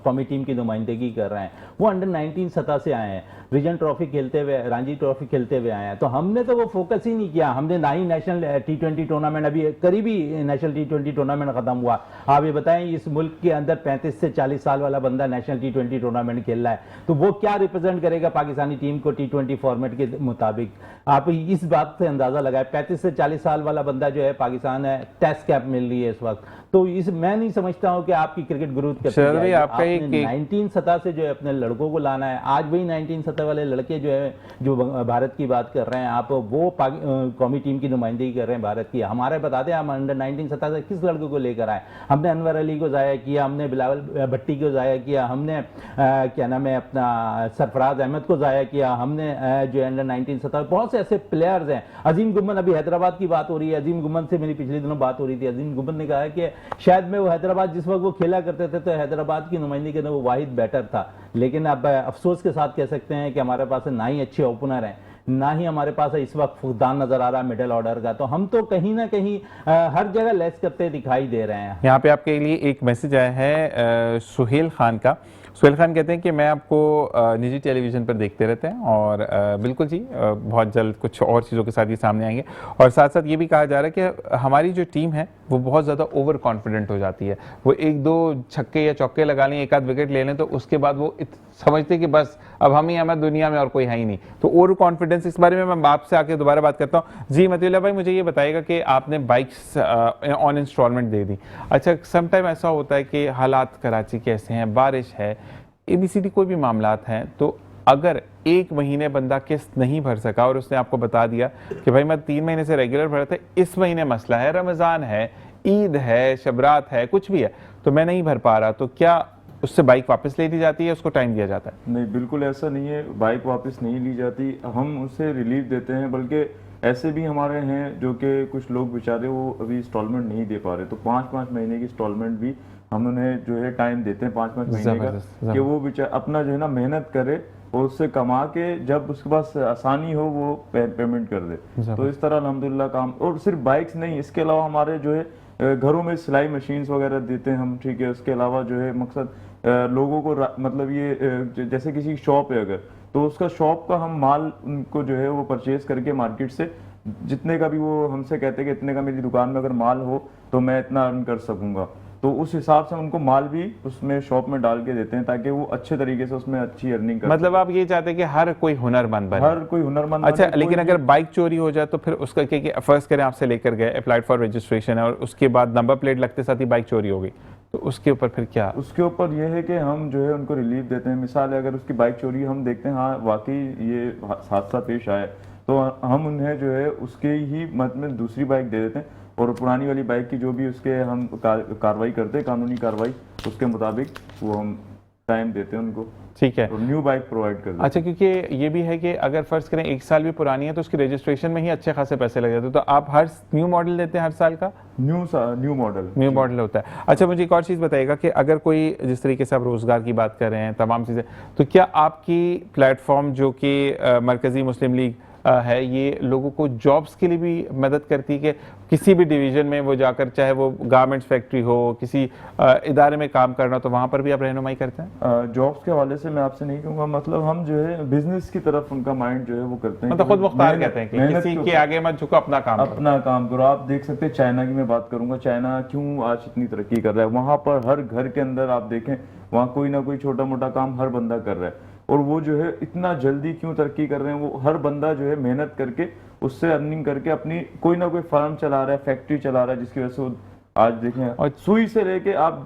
कौमी टीम की नुमाइंदगी कर रहे हैं वो अंडर-19 सतह से आए हैं, रीजन ट्रॉफी खेलते हुए, रणजी ट्रॉफी खेलते हुए आए हैं। तो हमने तो वो फोकस ही नहीं किया, हमने ना ही नेशनल T20 टूर्नामेंट, अभी करीबी नेशनल T20 टूर्नामेंट खत्म हुआ। आप ये बताएं, इस मुल्क के अंदर 35 से 40 साल वाला बंदा नेशनल T20 टूर्नामेंट खेल रहा है, तो वो क्या रिप्रेजेंट करेगा पाकिस्तानी टीम को T20 फॉर्मेट के मुताबिक? आप इस बात से अंदाजा लगाए, 35 से 40 साल वाला बंदा जो है पाकिस्तान है, टेस्ट कैप मिल रही है इस वक्त। तो इस मैं नहीं समझता हूं कि आपकी क्रिकेट ग्रोथ करती है। आपने 19 सतह से जो है अपने लड़कों को लाना है। आज वही 19 सतह वाले लड़के जो है, जो भारत की बात कर रहे हैं, आप वो कौमी टीम की नुमाइंदगी कर रहे हैं भारत की। हमारे बता दें, हम अंडर 19 सतह से किस लड़कों को लेकर आए? हमने अनवर अली को ज़ाया किया, हमने बिलावल भट्टी को ज़ाया किया, हमने क्या नाम है अपना सरफराज अहमद को ज़ाया किया, हमने जो अंडर 19 सतह बहुत से ऐसे प्लेयर्स हैं। अजीम गुम्मन, अभी हैदराबाद की बात हो रही है, अजीम गुम्मन से मेरी पिछले दिनों बात हो रही थी। अजीम गुम्मन ने कहा कि शायद में वो हैदराबाद जिस वक्त वो खेला करते थे तो हैदराबाद की नुमाइंदगी करने वो वाहिद बेटर था। लेकिन अब अफसोस के साथ कह सकते हैं कि हमारे पास ना ही अच्छे ओपनर हैं, ना ही हमारे पास इस वक्त फुकदान नजर आ रहा है मिडिल ऑर्डर का। तो हम तो कहीं ना कहीं हर जगह लेस करते दिखाई दे रहे हैं। यहाँ पे आपके लिए एक मैसेज आया है सुहेल खान का। सुहेल खान कहते हैं कि मैं आपको निजी टेलीविज़न पर देखते रहते हैं, और बिल्कुल जी, बहुत जल्द कुछ और चीज़ों के साथ ये सामने आएंगे। और साथ साथ ये भी कहा जा रहा है कि हमारी जो टीम है वो बहुत ज़्यादा ओवर कॉन्फिडेंट हो जाती है। वो 1-2 छक्के या चौके लगा लें, 1 आध विकेट ले लें, तो उसके बाद वो समझते कि बस अब हम ही हमें दुनिया में और कोई है ही नहीं। तो ओवर कॉन्फिडेंस, इस बारे में मैं आपसे आके दोबारा बात करता हूँ। जी मतीउल्लाह भाई, मुझे ये बताइएगा कि आपने बाइक्स ऑन इंस्टॉलमेंट दे दी। अच्छा, समटाइम ऐसा होता है कि हालात कराची कैसे हैं, बारिश है, ABCD कोई भी मामलात हैं, तो अगर 1 महीने बंदा किस्त नहीं भर सका और उसने आपको बता दिया कि भाई मैं 3 महीने से रेगुलर भर रहा था, इस महीने मसला है, रमज़ान है, ईद है, शबरात है, कुछ भी है, तो मैं नहीं भर पा रहा, तो क्या उससे बाइक वापस ले ली जाती है, उसको टाइम दिया जाता है? नहीं, बिल्कुल ऐसा नहीं है, बाइक वापस नहीं ली जाती, हम उसे रिलीफ देते हैं। बल्कि ऐसे भी हमारे हैं जो कि कुछ लोग बेचारे वो अभी इंस्टॉलमेंट नहीं दे पा रहे, तो 5-5 महीने की इंस्टॉलमेंट भी हम उन्हें जो है टाइम देते हैं 5-5 महीने का, कि वो बेचारा अपना जो है ना मेहनत करे और उससे कमा के जब उसके पास आसानी हो वो पेमेंट कर दे। तो इस तरह अल्हम्दुलिल्लाह काम। और सिर्फ बाइक्स नहीं, इसके अलावा हमारे जो है घरों में सिलाई मशीन्स वगैरह देते हैं हम, ठीक है। उसके अलावा जो है मकसद लोगों को मतलब ये जैसे किसी की शॉप है अगर, तो उसका शॉप का हम माल उनको जो है वो परचेज करके मार्केट से जितने का भी वो हमसे कहते हैं कि इतने का मेरी दुकान में अगर माल हो तो मैं इतना अर्न कर सकूंगा, तो उस हिसाब से उनको माल भी उसमें शॉप में डाल के देते हैं ताकि वो अच्छे तरीके से उसमें अच्छी अर्निंग कर मतलब आप ये चाहते हैं कि हर कोई हुनरमंद बने? हर कोई हुनरमंद अच्छा, बने, लेकिन कोई अगर बाइक चोरी हो जाए तो फिर उसका क्या कि फर्ज करें आपसे लेकर गए, अप्लाइड फॉर रजिस्ट्रेशन है और उसके बाद नंबर प्लेट लगते साथ ही बाइक चोरी हो गई, तो उसके ऊपर फिर क्या? उसके ऊपर यह है कि हम जो है उनको रिलीफ देते हैं। मिसाल है अगर उसकी बाइक चोरी हम देखते हैं हाँ वाकई ये हादसा पेश आया, तो हम उन्हें जो है उसके ही मत में दूसरी बाइक दे देते हैं और पुरानी वाली बाइक की जो भी उसके हम कार्रवाई करते हैं, कानूनी कार्रवाई उसके मुताबिक वो हम टाइम देते हैं उनको, ठीक है। और न्यू बाइक प्रोवाइड कर देते हैं। अच्छा, क्योंकि ये भी है कि अगर फर्ज करें 1 साल भी पुरानी है तो उसकी रजिस्ट्रेशन में ही अच्छे खासे पैसे लग जाते हैं, तो आप हर न्यू मॉडल देते हैं हर साल का? न्यू मॉडल होता है। अच्छा, मुझे एक और चीज़ बताइएगा कि अगर कोई, जिस तरीके से आप रोज़गार की बात कर रहे हैं, तमाम चीज़ें, तो क्या आपकी प्लेटफॉर्म जो कि मरकज़ी मुस्लिम लीग है, ये लोगों को जॉब्स के लिए भी मदद करती है कि किसी भी डिवीज़न में वो जाकर, चाहे वो गारमेंट्स फैक्ट्री हो, किसी इदारे में काम करना, तो वहाँ पर भी आप रहनुमाई करते हैं? जॉब्स के हवाले से मैं आपसे नहीं कहूँगा, मतलब हम जो है बिजनेस की तरफ उनका माइंड जो है वो करते हैं, मतलब खुद मुख्तार कहते हैं कि किसी के आगे मत झुको, अपना काम करो। अपना काम करो। आप देख सकते हैं चाइना की मैं बात करूंगा, चाइना क्यों आज इतनी तरक्की कर रहा है, वहां पर हर घर के अंदर आप देखें वहां कोई ना कोई छोटा मोटा काम हर बंदा कर रहा है, और वो जो है इतना जल्दी क्यों तरक्की कर रहे हैं, वो हर बंदा जो है मेहनत करके उससे अर्निंग करके अपनी कोई ना कोई फार्म चला रहा है, फैक्ट्री चला रहा है, जिसकी वजह से वो आज देखें और सुई से लेके आप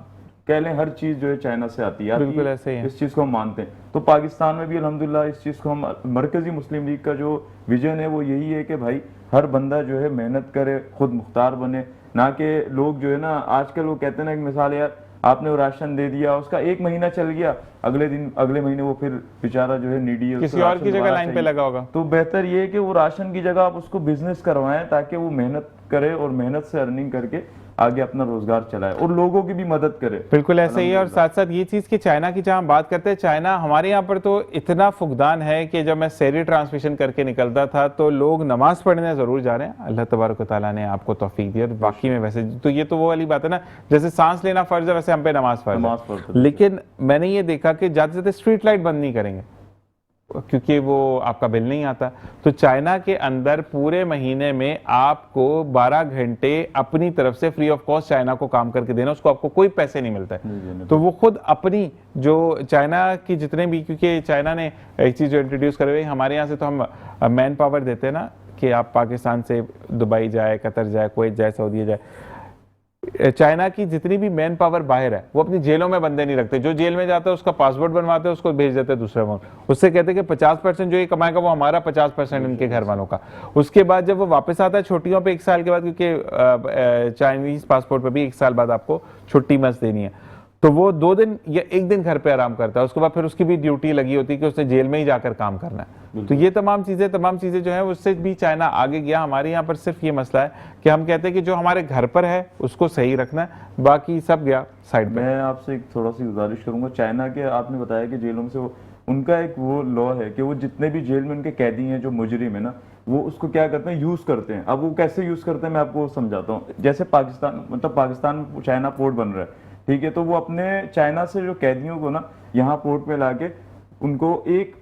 कह लें हर चीज जो है चाइना से आती है। बिल्कुल ऐसे ही है। इस चीज को हम मानते हैं। तो पाकिस्तान में भी अल्हम्दुलिल्लाह इस चीज को हम, मरकजी मुस्लिम लीग का जो विजन है वो यही है कि भाई हर बंदा जो है मेहनत करे, खुद मुख्तार बने, ना कि लोग जो है ना आजकल वो कहते हैं ना, एक मिसाल यार आपने वो राशन दे दिया, उसका 1 महीना चल गया, अगले महीने वो फिर बेचारा जो है नीडी है, किसी और की जगह लाइन पे लगा होगा। तो बेहतर ये है कि वो राशन की जगह आप उसको बिजनेस करवाएं ताकि वो मेहनत करे और मेहनत से अर्निंग करके आगे अपना रोजगार चलाए और लोगों की भी मदद करे। बिल्कुल ऐसे ही है। और साथ साथ ये चीज़ कि चाइना की जहाँ बात करते हैं, चाइना हमारे यहाँ पर तो इतना फुकदान है कि जब मैं सेरी ट्रांसमिशन करके निकलता था तो लोग नमाज पढ़ने ज़रूर जा रहे हैं। अल्लाह तबारक व तआला ने आपको तौफीक दी और बाकी में वैसे तो ये तो वो वाली बात है ना, जैसे सांस लेना फ़र्ज है वैसे हम पे नमाज फ़र्ज है। लेकिन मैंने ये देखा कि जाते जाते स्ट्रीट लाइट बंद नहीं करेंगे क्योंकि वो आपका बिल नहीं आता। तो चाइना के अंदर पूरे महीने में आपको 12 घंटे अपनी तरफ से फ्री ऑफ कॉस्ट चाइना को काम करके देना, उसको आपको कोई पैसे नहीं मिलता है। तो वो खुद अपनी जो चाइना की जितने भी, क्योंकि चाइना ने एक चीज़ जो इंट्रोड्यूस करे हुई, हमारे यहाँ से तो हम मैन पावर देते हैं ना कि आप पाकिस्तान से दुबई जाए, कतर जाए, कुवैत जाए, सऊदी जाए, चाइना की जितनी भी मैन पावर बाहर है वो अपनी जेलों में बंदे नहीं रखते। जो जेल में जाता है उसका पासपोर्ट बनवाते हैं, उसको भेज देते हैं दूसरे मुल्क, उससे कहते हैं कि 50% जो ये कमाएगा वो हमारा, 50% इनके घर वालों का। उसके बाद जब वो वापस आता है छुट्टियों पे 1 साल के बाद, क्योंकि चाइनीज पासपोर्ट पे भी 1 साल बाद आपको छुट्टी मस्त देनी है, तो वो 2 दिन या 1 दिन घर पे आराम करता है। उसके बाद फिर उसकी भी ड्यूटी लगी होती है कि उसने जेल में ही जाकर काम करना है। तो ये तमाम चीज़ें जो है उससे भी चाइना आगे गया। हमारे यहाँ पर सिर्फ ये मसला है कि हम कहते हैं कि जो हमारे घर पर है उसको सही रखना है, बाकी सब गया साइड पे। मैं आपसे एक थोड़ा सी गुजारिश करूंगा, चाइना के आपने बताया कि जेलों में से उनका एक वो लॉ है कि वो जितने भी जेल में उनके कैदी हैं जो मुजरिम है ना, वो उसको क्या करते हैं, यूज करते हैं। अब वो कैसे यूज करते हैं मैं आपको समझाता हूँ। जैसे पाकिस्तान में चाइना पोर्ट बन रहा है, ठीक है, तो वो अपने चाइना से जो कैदियों को ना यहाँ पोर्ट पे लाके उनको एक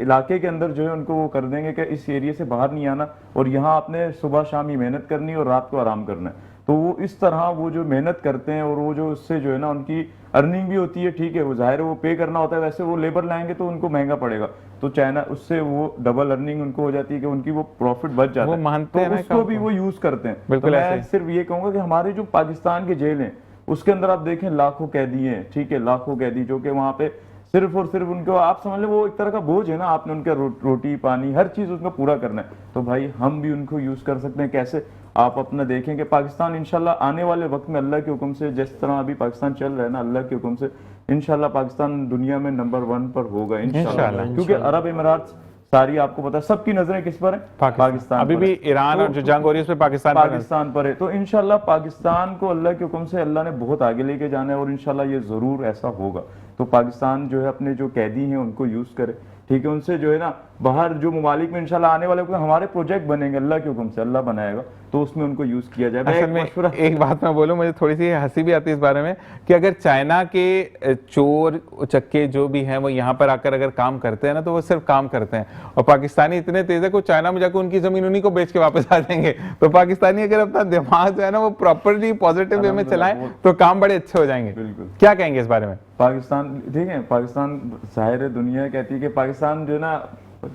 इलाके के अंदर जो है उनको वो कर देंगे कि इस एरिया से बाहर नहीं आना और यहाँ आपने सुबह शाम ही मेहनत करनी और रात को आराम करना है। तो वो इस तरह वो जो मेहनत करते हैं और वो जो उससे जो है ना उनकी अर्निंग भी होती है, ठीक है, वो जाहिर है वो पे करना होता है, वैसे वो लेबर लाएंगे तो उनको महंगा पड़ेगा, तो चाइना उससे वो डबल अर्निंग उनको हो जाती है कि उनकी वो प्रॉफिट बच जाता है, तो उसको भी वो यूज करते हैं। तो मैं सिर्फ ये कहूंगा कि हमारे जो पाकिस्तान के जेल हैं उसके अंदर आप देखें लाखों कैदी हैं, ठीक है, लाखों कैदी जो कि वहां पे सिर्फ और सिर्फ उनको आप समझ लें वो एक तरह का बोझ है ना, आपने उनका रोटी पानी हर चीज उनका पूरा करना है। तो भाई हम भी उनको यूज कर सकते हैं। कैसे? आप अपना देखें कि पाकिस्तान इंशाल्लाह आने वाले वक्त में अल्लाह के हुक्म से, जिस तरह अभी पाकिस्तान चल रहा है ना, अल्लाह के हुक्म से इंशाल्लाह पाकिस्तान दुनिया में नंबर 1 पर होगा इंशाल्लाह। क्योंकि अरब इमरात सारी आपको पता है सबकी नजरें किस पर है? पाकिस्तान। अभी भी ईरान और जो जंग हो रही है उस पे पाकिस्तान पर है। तो इंशाल्लाह पाकिस्तान को अल्लाह के हुक्म से अल्लाह ने बहुत आगे लेके जाना है और इंशाल्लाह ये जरूर ऐसा होगा। तो पाकिस्तान जो है अपने जो कैदी हैं उनको यूज करे, ठीक है, उनसे जो है ना बाहर जो ममालिक में इंशाल्लाह आने वाले हमारे प्रोजेक्ट बनेंगे अल्लाह के हुक्म से, अल्लाह बनाएगा, तो उसमें उनको यूज किया जाए। मैं असल एक में मशवरा एक बात मैं बोलूं, मुझे थोड़ी सी हंसी भी आती है इस बारे में कि अगर चाइना के चोर उचक्के जो भी हैं वो यहाँ पर आकर अगर काम करते हैं ना, तो वो सिर्फ काम करते हैं, और पाकिस्तानी इतने तेज है कि चाइना में जाकर उनकी जमीन उन्हीं को बेच के वापस आ जाएंगे। तो पाकिस्तानी अगर अपना दिमाग जो है ना वो प्रॉपरली पॉजिटिव वे में चलाएं तो काम बड़े अच्छे हो जाएंगे। बिल्कुल। क्या कहेंगे इस बारे में? पाकिस्तान ठीक है, पाकिस्तान जाहिर है दुनिया कहती है कि पाकिस्तान जो है ना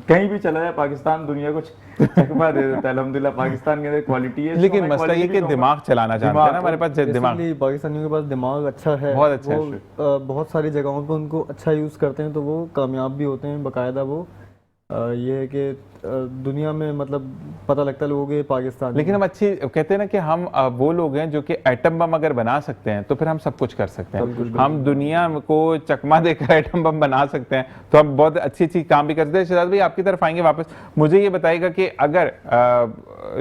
कहीं भी चला जाए पाकिस्तान दुनिया को चकमा दे देता है। अल्हम्दुलिल्लाह पाकिस्तान के अंदर क्वालिटी है, लेकिन मसला ये कि दिमाग चलाना जानते हैं ना हमारे पास दिमाग। Basically, पाकिस्तानियों के पास दिमाग अच्छा है, बहुत अच्छा है। वो बहुत सारी जगहों पे उनको अच्छा यूज़ करते हैं तो वो कामयाब भी होते हैं बाकायदा। वो ये है कि दुनिया में मतलब पता लगता है लोगों के पाकिस्तान। लेकिन हम अच्छी कहते हैं ना कि हम वो लोग हैं जो कि एटम बम अगर बना सकते हैं तो फिर हम सब कुछ कर सकते हैं। हम दुनिया को चकमा देकर एटम बम बना सकते हैं, तो हम बहुत अच्छी अच्छी काम भी करते हैं। शहजाद भाई आपकी तरफ आएंगे वापस, मुझे ये बताइएगा कि अगर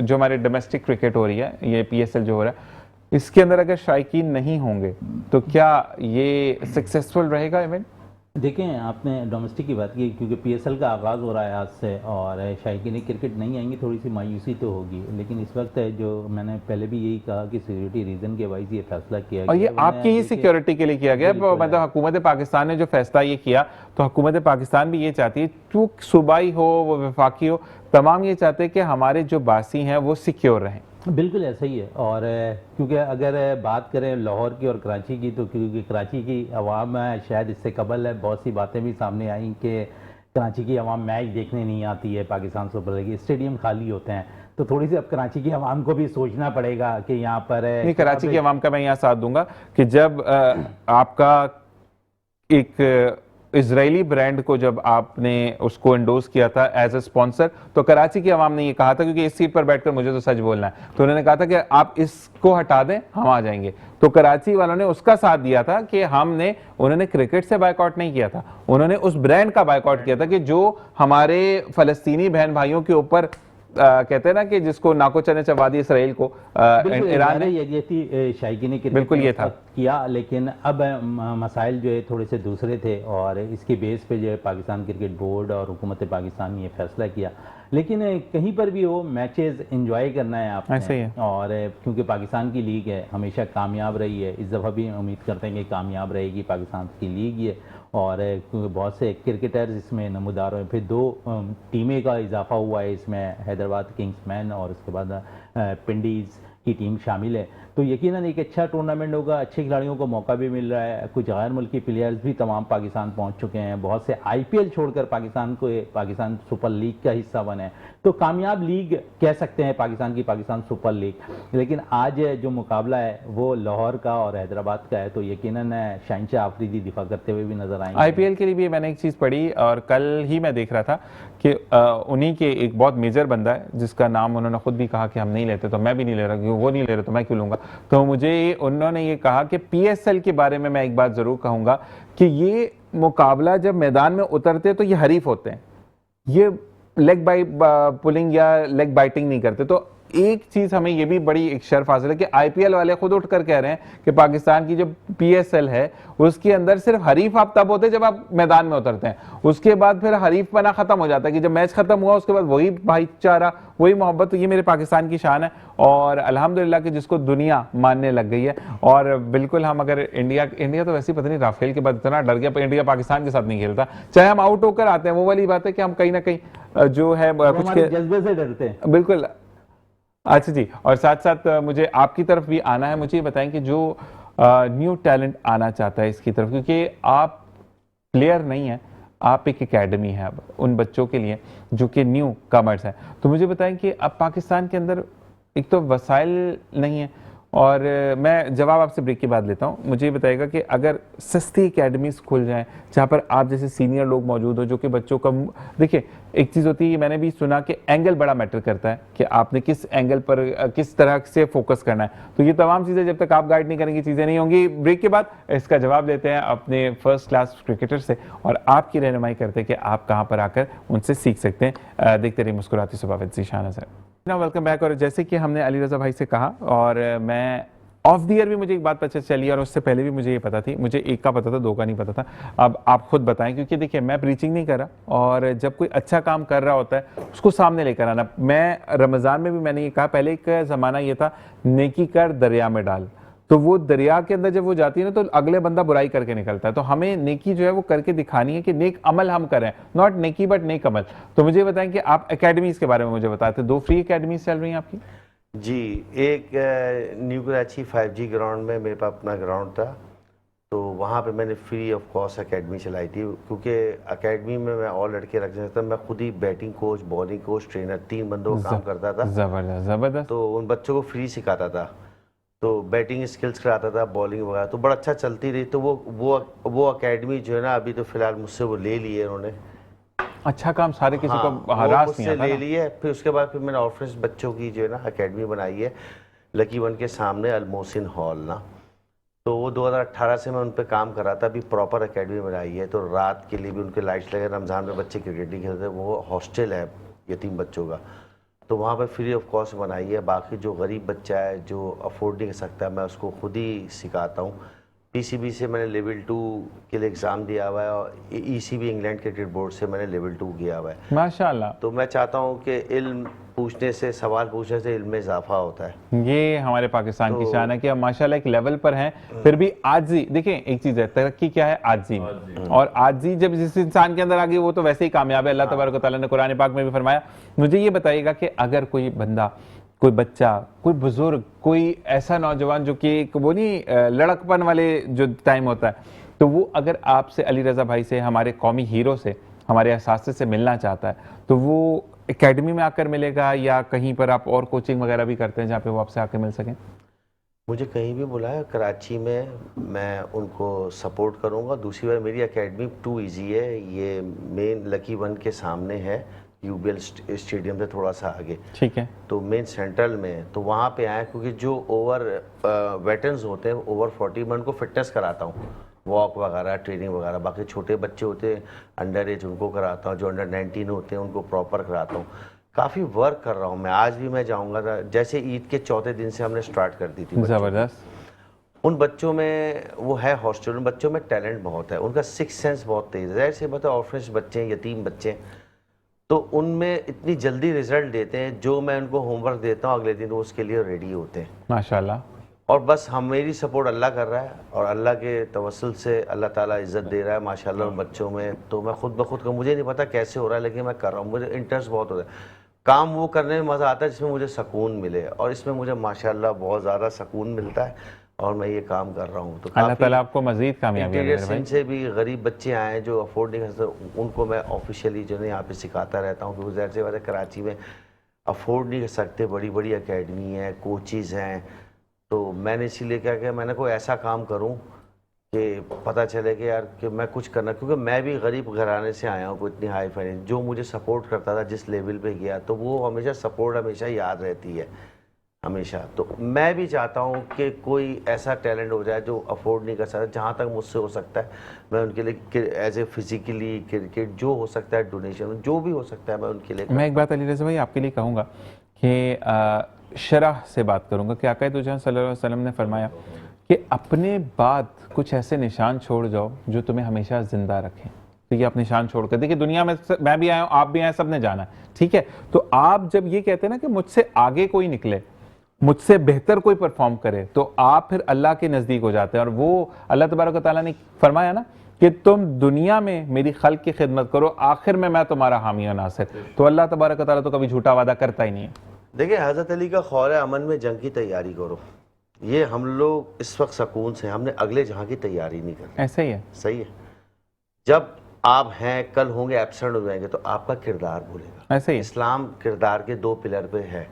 जो हमारे डोमेस्टिक क्रिकेट हो रही है, ये PSL जो हो रहा है, इसके अंदर अगर शायकीन नहीं होंगे तो क्या ये सक्सेसफुल रहेगा इवेंट? देखें, आपने डोमेस्टिक की बात की, क्योंकि PSL का आगाज़ हो रहा है आज से और शायकीन क्रिकेट नहीं आएंगी, थोड़ी सी मायूसी तो होगी। लेकिन इस वक्त जो मैंने पहले भी यही कहा कि सिक्योरिटी रीज़न के वाइज ये फैसला किया और गया। ये आपकी ही सिक्योरिटी के लिए किया गया, मतलब हुकूमत पाकिस्तान ने जो फैसला ये किया तो हुकूमत पाकिस्तान भी ये चाहती है, तो सूबाई हो वो वफाकी हो, तमाम ये चाहते हैं कि हमारे जो बासी हैं वो सिक्योर रहें। बिल्कुल ऐसा ही है। और क्योंकि अगर बात करें लाहौर की और कराची की, तो क्योंकि कराची की आवाम शायद इससे कबल है, बहुत सी बातें भी सामने आई कि कराची की आवाम मैच देखने नहीं आती है पाकिस्तान सुपर लीग, स्टेडियम खाली होते हैं। तो थोड़ी सी अब कराची की आवाम को भी सोचना पड़ेगा कि यहाँ पर नहीं, कराची की आवाम का मैं यहाँ साथ दूंगा कि जब आपका एक इजरायली ब्रांड को जब आपने उसको एंडोर्स किया था एज ए स्पॉन्सर, तो कराची की आवाम ने ये कहा था, क्योंकि इस सीट पर बैठकर मुझे तो सच बोलना है, तो उन्होंने कहा था कि आप इसको हटा दें हम आ जाएंगे। तो कराची वालों ने उसका साथ दिया था कि उन्होंने क्रिकेट से बायकॉट नहीं किया था, उन्होंने उस ब्रांड का बायकॉट किया था कि जो हमारे फलस्तीनी बहन भाइयों के ऊपर कहते हैं ना कि जिसको नाको चने चबा दी इसराइल को ईरान ने, यकीनी शायकीन बिल्कुल ये था किया। लेकिन अब मसाइल जो है थोड़े से दूसरे थे और इसके बेस पे जो है पाकिस्तान क्रिकेट बोर्ड और हुकूमत पाकिस्तान ने ये फैसला किया। लेकिन कहीं पर भी हो मैचेस एंजॉय करना है आपने, ऐसे ही है। और क्योंकि पाकिस्तान की लीग है, हमेशा कामयाब रही है, इस दफ़ा भी उम्मीद करते हैं कि कामयाब रहेगी, पाकिस्तान की लीग है। और क्योंकि बहुत से क्रिकेटर्स इसमें नमूदार हुए, फिर 2 टीमें का इजाफा हुआ है इसमें, हैदराबाद किंग्समैन और उसके बाद पिंडीज़ की टीम शामिल है। तो यकीनन एक अच्छा टूर्नामेंट होगा, अच्छे खिलाड़ियों को मौका भी मिल रहा है, कुछ गैर मुल्की प्लेयर्स भी तमाम पाकिस्तान पहुंच चुके हैं, बहुत से IPL छोड़कर पाकिस्तान सुपर लीग का हिस्सा बने, तो कामयाब लीग कह सकते हैं पाकिस्तान की, पाकिस्तान सुपर लीग। लेकिन आज जो मुकाबला है वो लाहौर का और हैदराबाद का है, तो यकीनन शहंशाह आफरीदी दिफा करते हुए भी नजर आएंगे। IPL के लिए भी मैंने एक चीज़ पढ़ी और कल ही मैं देख रहा था कि उन्हीं के एक बहुत मेजर बंदा है जिसका नाम उन्होंने खुद भी कहा कि हम नहीं लेते, तो मैं भी नहीं ले रहा, क्योंकि वो नहीं ले रहे तो मैं क्यों लूँगा। तो मुझे उन्होंने ये कहा कि PSL के बारे में मैं एक बात ज़रूर कहूँगा कि ये मुकाबला जब मैदान में उतरते तो ये हरीफ होते हैं, ये लेग पुलिंग या लेग बाइटिंग नहीं करते। तो एक चीज हमें ये भी बड़ी एक शर्फ हासिल है कि IPL वाले खुद उठकर कह रहे हैं कि पाकिस्तान की जो PSL है उसके अंदर सिर्फ हरीफ आप तब होते हैं जब आप मैदान में उतरते हैं, उसके बाद फिर हरीफ बना खत्म हो जाता है कि जब मैच खत्म हुआ उसके बाद वही भाईचारा, वही मोहब्बत। तो ये मेरे पाकिस्तान की शान है और अल्हम्दुलिल्लाह कि जिसको दुनिया मानने लग गई है। और बिल्कुल हम अगर इंडिया तो वैसे ही पता नहीं राफेल के बाद इतना डर गया, इंडिया पाकिस्तान के साथ नहीं खेलता, चाहे हम आउट होकर आते हैं, वो वाली बात है कि हम कहीं ना कहीं जो है कुछ जज्बे से डरते हैं। बिल्कुल। अच्छा जी, और साथ साथ मुझे आपकी तरफ भी आना है, मुझे ये बताएं कि जो न्यू टैलेंट आना चाहता है इसकी तरफ, क्योंकि आप प्लेयर नहीं हैं, आप एक एकेडमी है अब उन बच्चों के लिए जो कि न्यू कमर्स हैं, तो मुझे बताएं कि अब पाकिस्तान के अंदर एक तो वसाइल नहीं है, और मैं जवाब आपसे ब्रेक के बाद लेता हूँ। मुझे ये बताइएगा कि अगर सस्ती एकेडमीज खुल जाएं जहाँ पर आप जैसे सीनियर लोग मौजूद हो जो कि बच्चों का, देखिए एक चीज़ होती है, मैंने भी सुना कि एंगल बड़ा मैटर करता है कि आपने किस एंगल पर किस तरह से फोकस करना है, तो ये तमाम चीज़ें जब तक आप गाइड नहीं करेंगे चीज़ें नहीं होंगी। ब्रेक के बाद इसका जवाब लेते हैं अपने फर्स्ट क्लास क्रिकेटर से और आपकी रहनुमाई करते हैं कि आप कहाँ पर आकर उनसे सीख सकते हैं। देखते रहिए मुस्कुराती सुबह with Zeeshan sir. Welcome back. और जैसे कि हमने अली रज़ा भाई से कहा और मैं ऑफ द ईयर भी मुझे एक बात पता चली और उससे पहले भी मुझे ये पता थी, मुझे एक का पता था, 2 का नहीं पता था। अब आप खुद बताएं, क्योंकि देखिए मैं प्रीचिंग नहीं कर रहा और जब कोई अच्छा काम कर रहा होता है उसको सामने लेकर आना। मैं रमज़ान में भी मैंने ये कहा, पहले एक ज़माना ये था नेकी कर दरिया में डाल, तो वो दरिया के अंदर जब वो जाती है ना तो अगले बंदा बुराई करके निकलता है। तो हमें नेकी जो है वो करके दिखानी है कि नेक अमल हम करें, नॉट नेकी बट नेक अमल। तो मुझे बताएं कि आप एकेडमीज़ के बारे में मुझे बताते, 2 फ्री एकेडमीज़ चल रही हैं आपकी? जी, एक न्यू कराची 5G ग्राउंड में मेरे पास अपना ग्राउंड था, तो वहाँ पे मैंने फ्री ऑफ कॉस्ट एकेडमी चलाई थी, क्योंकि एकेडमी में मैं और लड़के रख सकता, मैं खुद ही batting coach, bowling coach, trainer 3 बंदों का काम करता था। ज़बरदस्त ज़बरदस्त। तो उन बच्चों को फ्री सिखाता था, तो बैटिंग स्किल्स कराता था, बॉलिंग वगैरह, तो बड़ा अच्छा चलती रही। तो वो एकेडमी जो है ना, अभी तो फिलहाल मुझसे वो ले ली है उन्होंने। अच्छा काम सारे किसी को वो हरास नहीं मुझसे आता ले ना। ली है। फिर उसके बाद फिर मैंने ऑफिस बच्चों की जो है ना एकेडमी बनाई है लकी वन के सामने, अलमोहसिन हॉल ना। तो वो 2018 से मैं उन पे काम कर रहा था, अभी प्रॉपर एकेडमी बनाई है। तो रात के लिए भी उनके लाइट्स लगे, रमज़ान में बच्चे क्रिकेट नहीं खेलते, वो हॉस्टल है यतीम बच्चों का, तो वहाँ पे फ्री ऑफ कॉस्ट बनाई है। बाकी जो गरीब बच्चा है जो अफोर्ड नहीं कर सकता, मैं उसको खुद ही सिखाता हूँ। पीसीबी से मैंने लेवल 2 के लिए एग्ज़ाम दिया हुआ है और ईसीबी इंग्लैंड क्रिकेट बोर्ड से मैंने लेवल 2 किया हुआ है। माशाल्लाह। तो मैं चाहता हूँ कि इल्म पूछने से, सवाल पूछने से इल्म में इजाफा होता है। ये हमारे पाकिस्तान की शान है कि हम माशाल्लाह एक लेवल पर हैं, फिर भी आजी, देखिए एक चीज है, तरक्की क्या है? आजी। और आजी जब जिस इंसान के अंदर आ गई वो तो वैसे ही कामयाब है। अल्लाह तबारक व तआला ने कुरान पाक में भी फरमाया। मुझे ये बताइएगा कि अगर कोई बंदा, कोई बच्चा, कोई बुजुर्ग, कोई ऐसा नौजवान जो कि वो नहीं लड़कपन वाले जो टाइम होता है, तो वो अगर आपसे, अली रज़ा भाई से, हमारे कौमी हीरो से, हमारे असासे से मिलना चाहता है, तो वो एकेडमी में आकर मिलेगा या कहीं पर आप और कोचिंग वगैरह भी करते हैं जहाँ पे वो आपसे आकर मिल सकें? मुझे कहीं भी बुलाया, कराची में मैं उनको सपोर्ट करूँगा। दूसरी बार मेरी एकेडमी 2 इजी है, ये मेन लकी वन के सामने है, यूबीएल स्टेडियम से थोड़ा सा आगे। ठीक है। तो मेन सेंट्रल में है, तो वहाँ पे आए, क्योंकि जो ओवर वेटरन्स होते हैं, ओवर 40 में उनको फिटनेस कराता हूँ, वॉक वगैरह, ट्रेनिंग वगैरह। बाकी छोटे बच्चे होते हैं अंडर एज, उनको कराता हूँ। जो अंडर 19 होते हैं उनको प्रॉपर कराता हूँ। काफ़ी वर्क कर रहा हूँ मैं। आज भी मैं जाऊँगा, जैसे ईद के चौथे दिन से हमने स्टार्ट कर दी थी। ज़बरदस्त। उन बच्चों में वो है हॉस्टल, उन बच्चों में टैलेंट बहुत है, उनका 6 सेंस बहुत तेज़ है। ऐसे मतलब ऑर्फनेज बच्चे हैं, यतीम बच्चे हैं, तो उनमें इतनी जल्दी रिजल्ट देते हैं। जो मैं उनको होमवर्क देता हूँ अगले दिन वो उसके लिए रेडी होते हैं माशाल्लाह। और बस हम, मेरी सपोर्ट अल्लाह कर रहा है और अल्लाह के तवस्सुल से अल्लाह ताला इज़्ज़त दे रहा है माशाल्लाह उन बच्चों में। तो मैं खुद ब खुद का, मुझे नहीं पता कैसे हो रहा है, लेकिन मैं कर रहा हूँ। मुझे इंटरेस्ट बहुत होता है, काम वो करने में मज़ा आता है जिसमें मुझे सुकून मिले, और इसमें मुझे माशाल्लाह बहुत ज़्यादा सुकून मिलता है और मैं ये काम कर रहा हूँ। तो अल्लाह ताला आपको मज़ीद कामयाबी दे मेरे भाई। से भी गरीब बच्चे आए जो अफोर्ड नहीं कर सकते, उनको मैं ऑफिशियली जो है यहाँ पे सिखाता रहता हूँ, क्योंकि ज़ाहिर सी बात है कराची में अफोर्ड नहीं कर सकते, बड़ी बड़ी एकेडमी है, कोचिज़ हैं। तो मैंने इसीलिए क्या किया, मैंने कोई ऐसा काम करूं कि पता चले कि यार कि मैं कुछ करना, क्योंकि मैं भी गरीब घराने से आया हूं, कोई इतनी हाई फाइनेंस। जो मुझे सपोर्ट करता था जिस लेवल पे गया, तो वो हमेशा सपोर्ट हमेशा याद रहती है हमेशा। तो मैं भी चाहता हूं कि कोई ऐसा टैलेंट हो जाए जो अफोर्ड नहीं कर सकता, जहाँ तक मुझसे हो सकता है मैं उनके लिए एज ए फिजिकली, क्रिकेट जो हो सकता है, डोनेशन जो भी हो सकता है, मैं उनके लिए। मैं एक बात अली रज़ा भाई आपके लिए कहूँगा कि शरह से बात करूँगा कि आक़ा सल्लल्लाहु अलैहि वसल्लम ने फरमाया कि अपने बाद कुछ ऐसे निशान छोड़ जाओ जो तुम्हें हमेशा ज़िंदा रखें। तो ये आप निशान छोड़ कर देखिए, दुनिया में मैं भी आया हूँ, आप भी आए, सब ने जाना है, ठीक है। तो आप जब ये कहते हैं ना कि मुझसे आगे कोई निकले, मुझसे बेहतर कोई परफॉर्म करे, तो आप फिर अल्लाह के नज़दीक हो जाते हैं। और वो अल्लाह तबारक व तआला ने फरमाया ना कि तुम दुनिया में मेरी खल्क की खिदमत करो, आखिर में मैं तुम्हारा हामी और नासिर। तो अल्लाह तबारक व तआला तो कभी झूठा वादा करता ही नहीं है। देखिए, हज़रत अली का खौल है, अमन में जंग की तैयारी करो। ये हम लोग इस वक्त सुकून से, हमने अगले जहां की तैयारी नहीं करनी। ऐसा ही है, सही है। जब आप हैं, कल होंगे, एब्सेंट हो जाएंगे, तो आपका किरदार भूलेगा। ऐसे ही। इस्लाम किरदार के 2 पिलर पे है।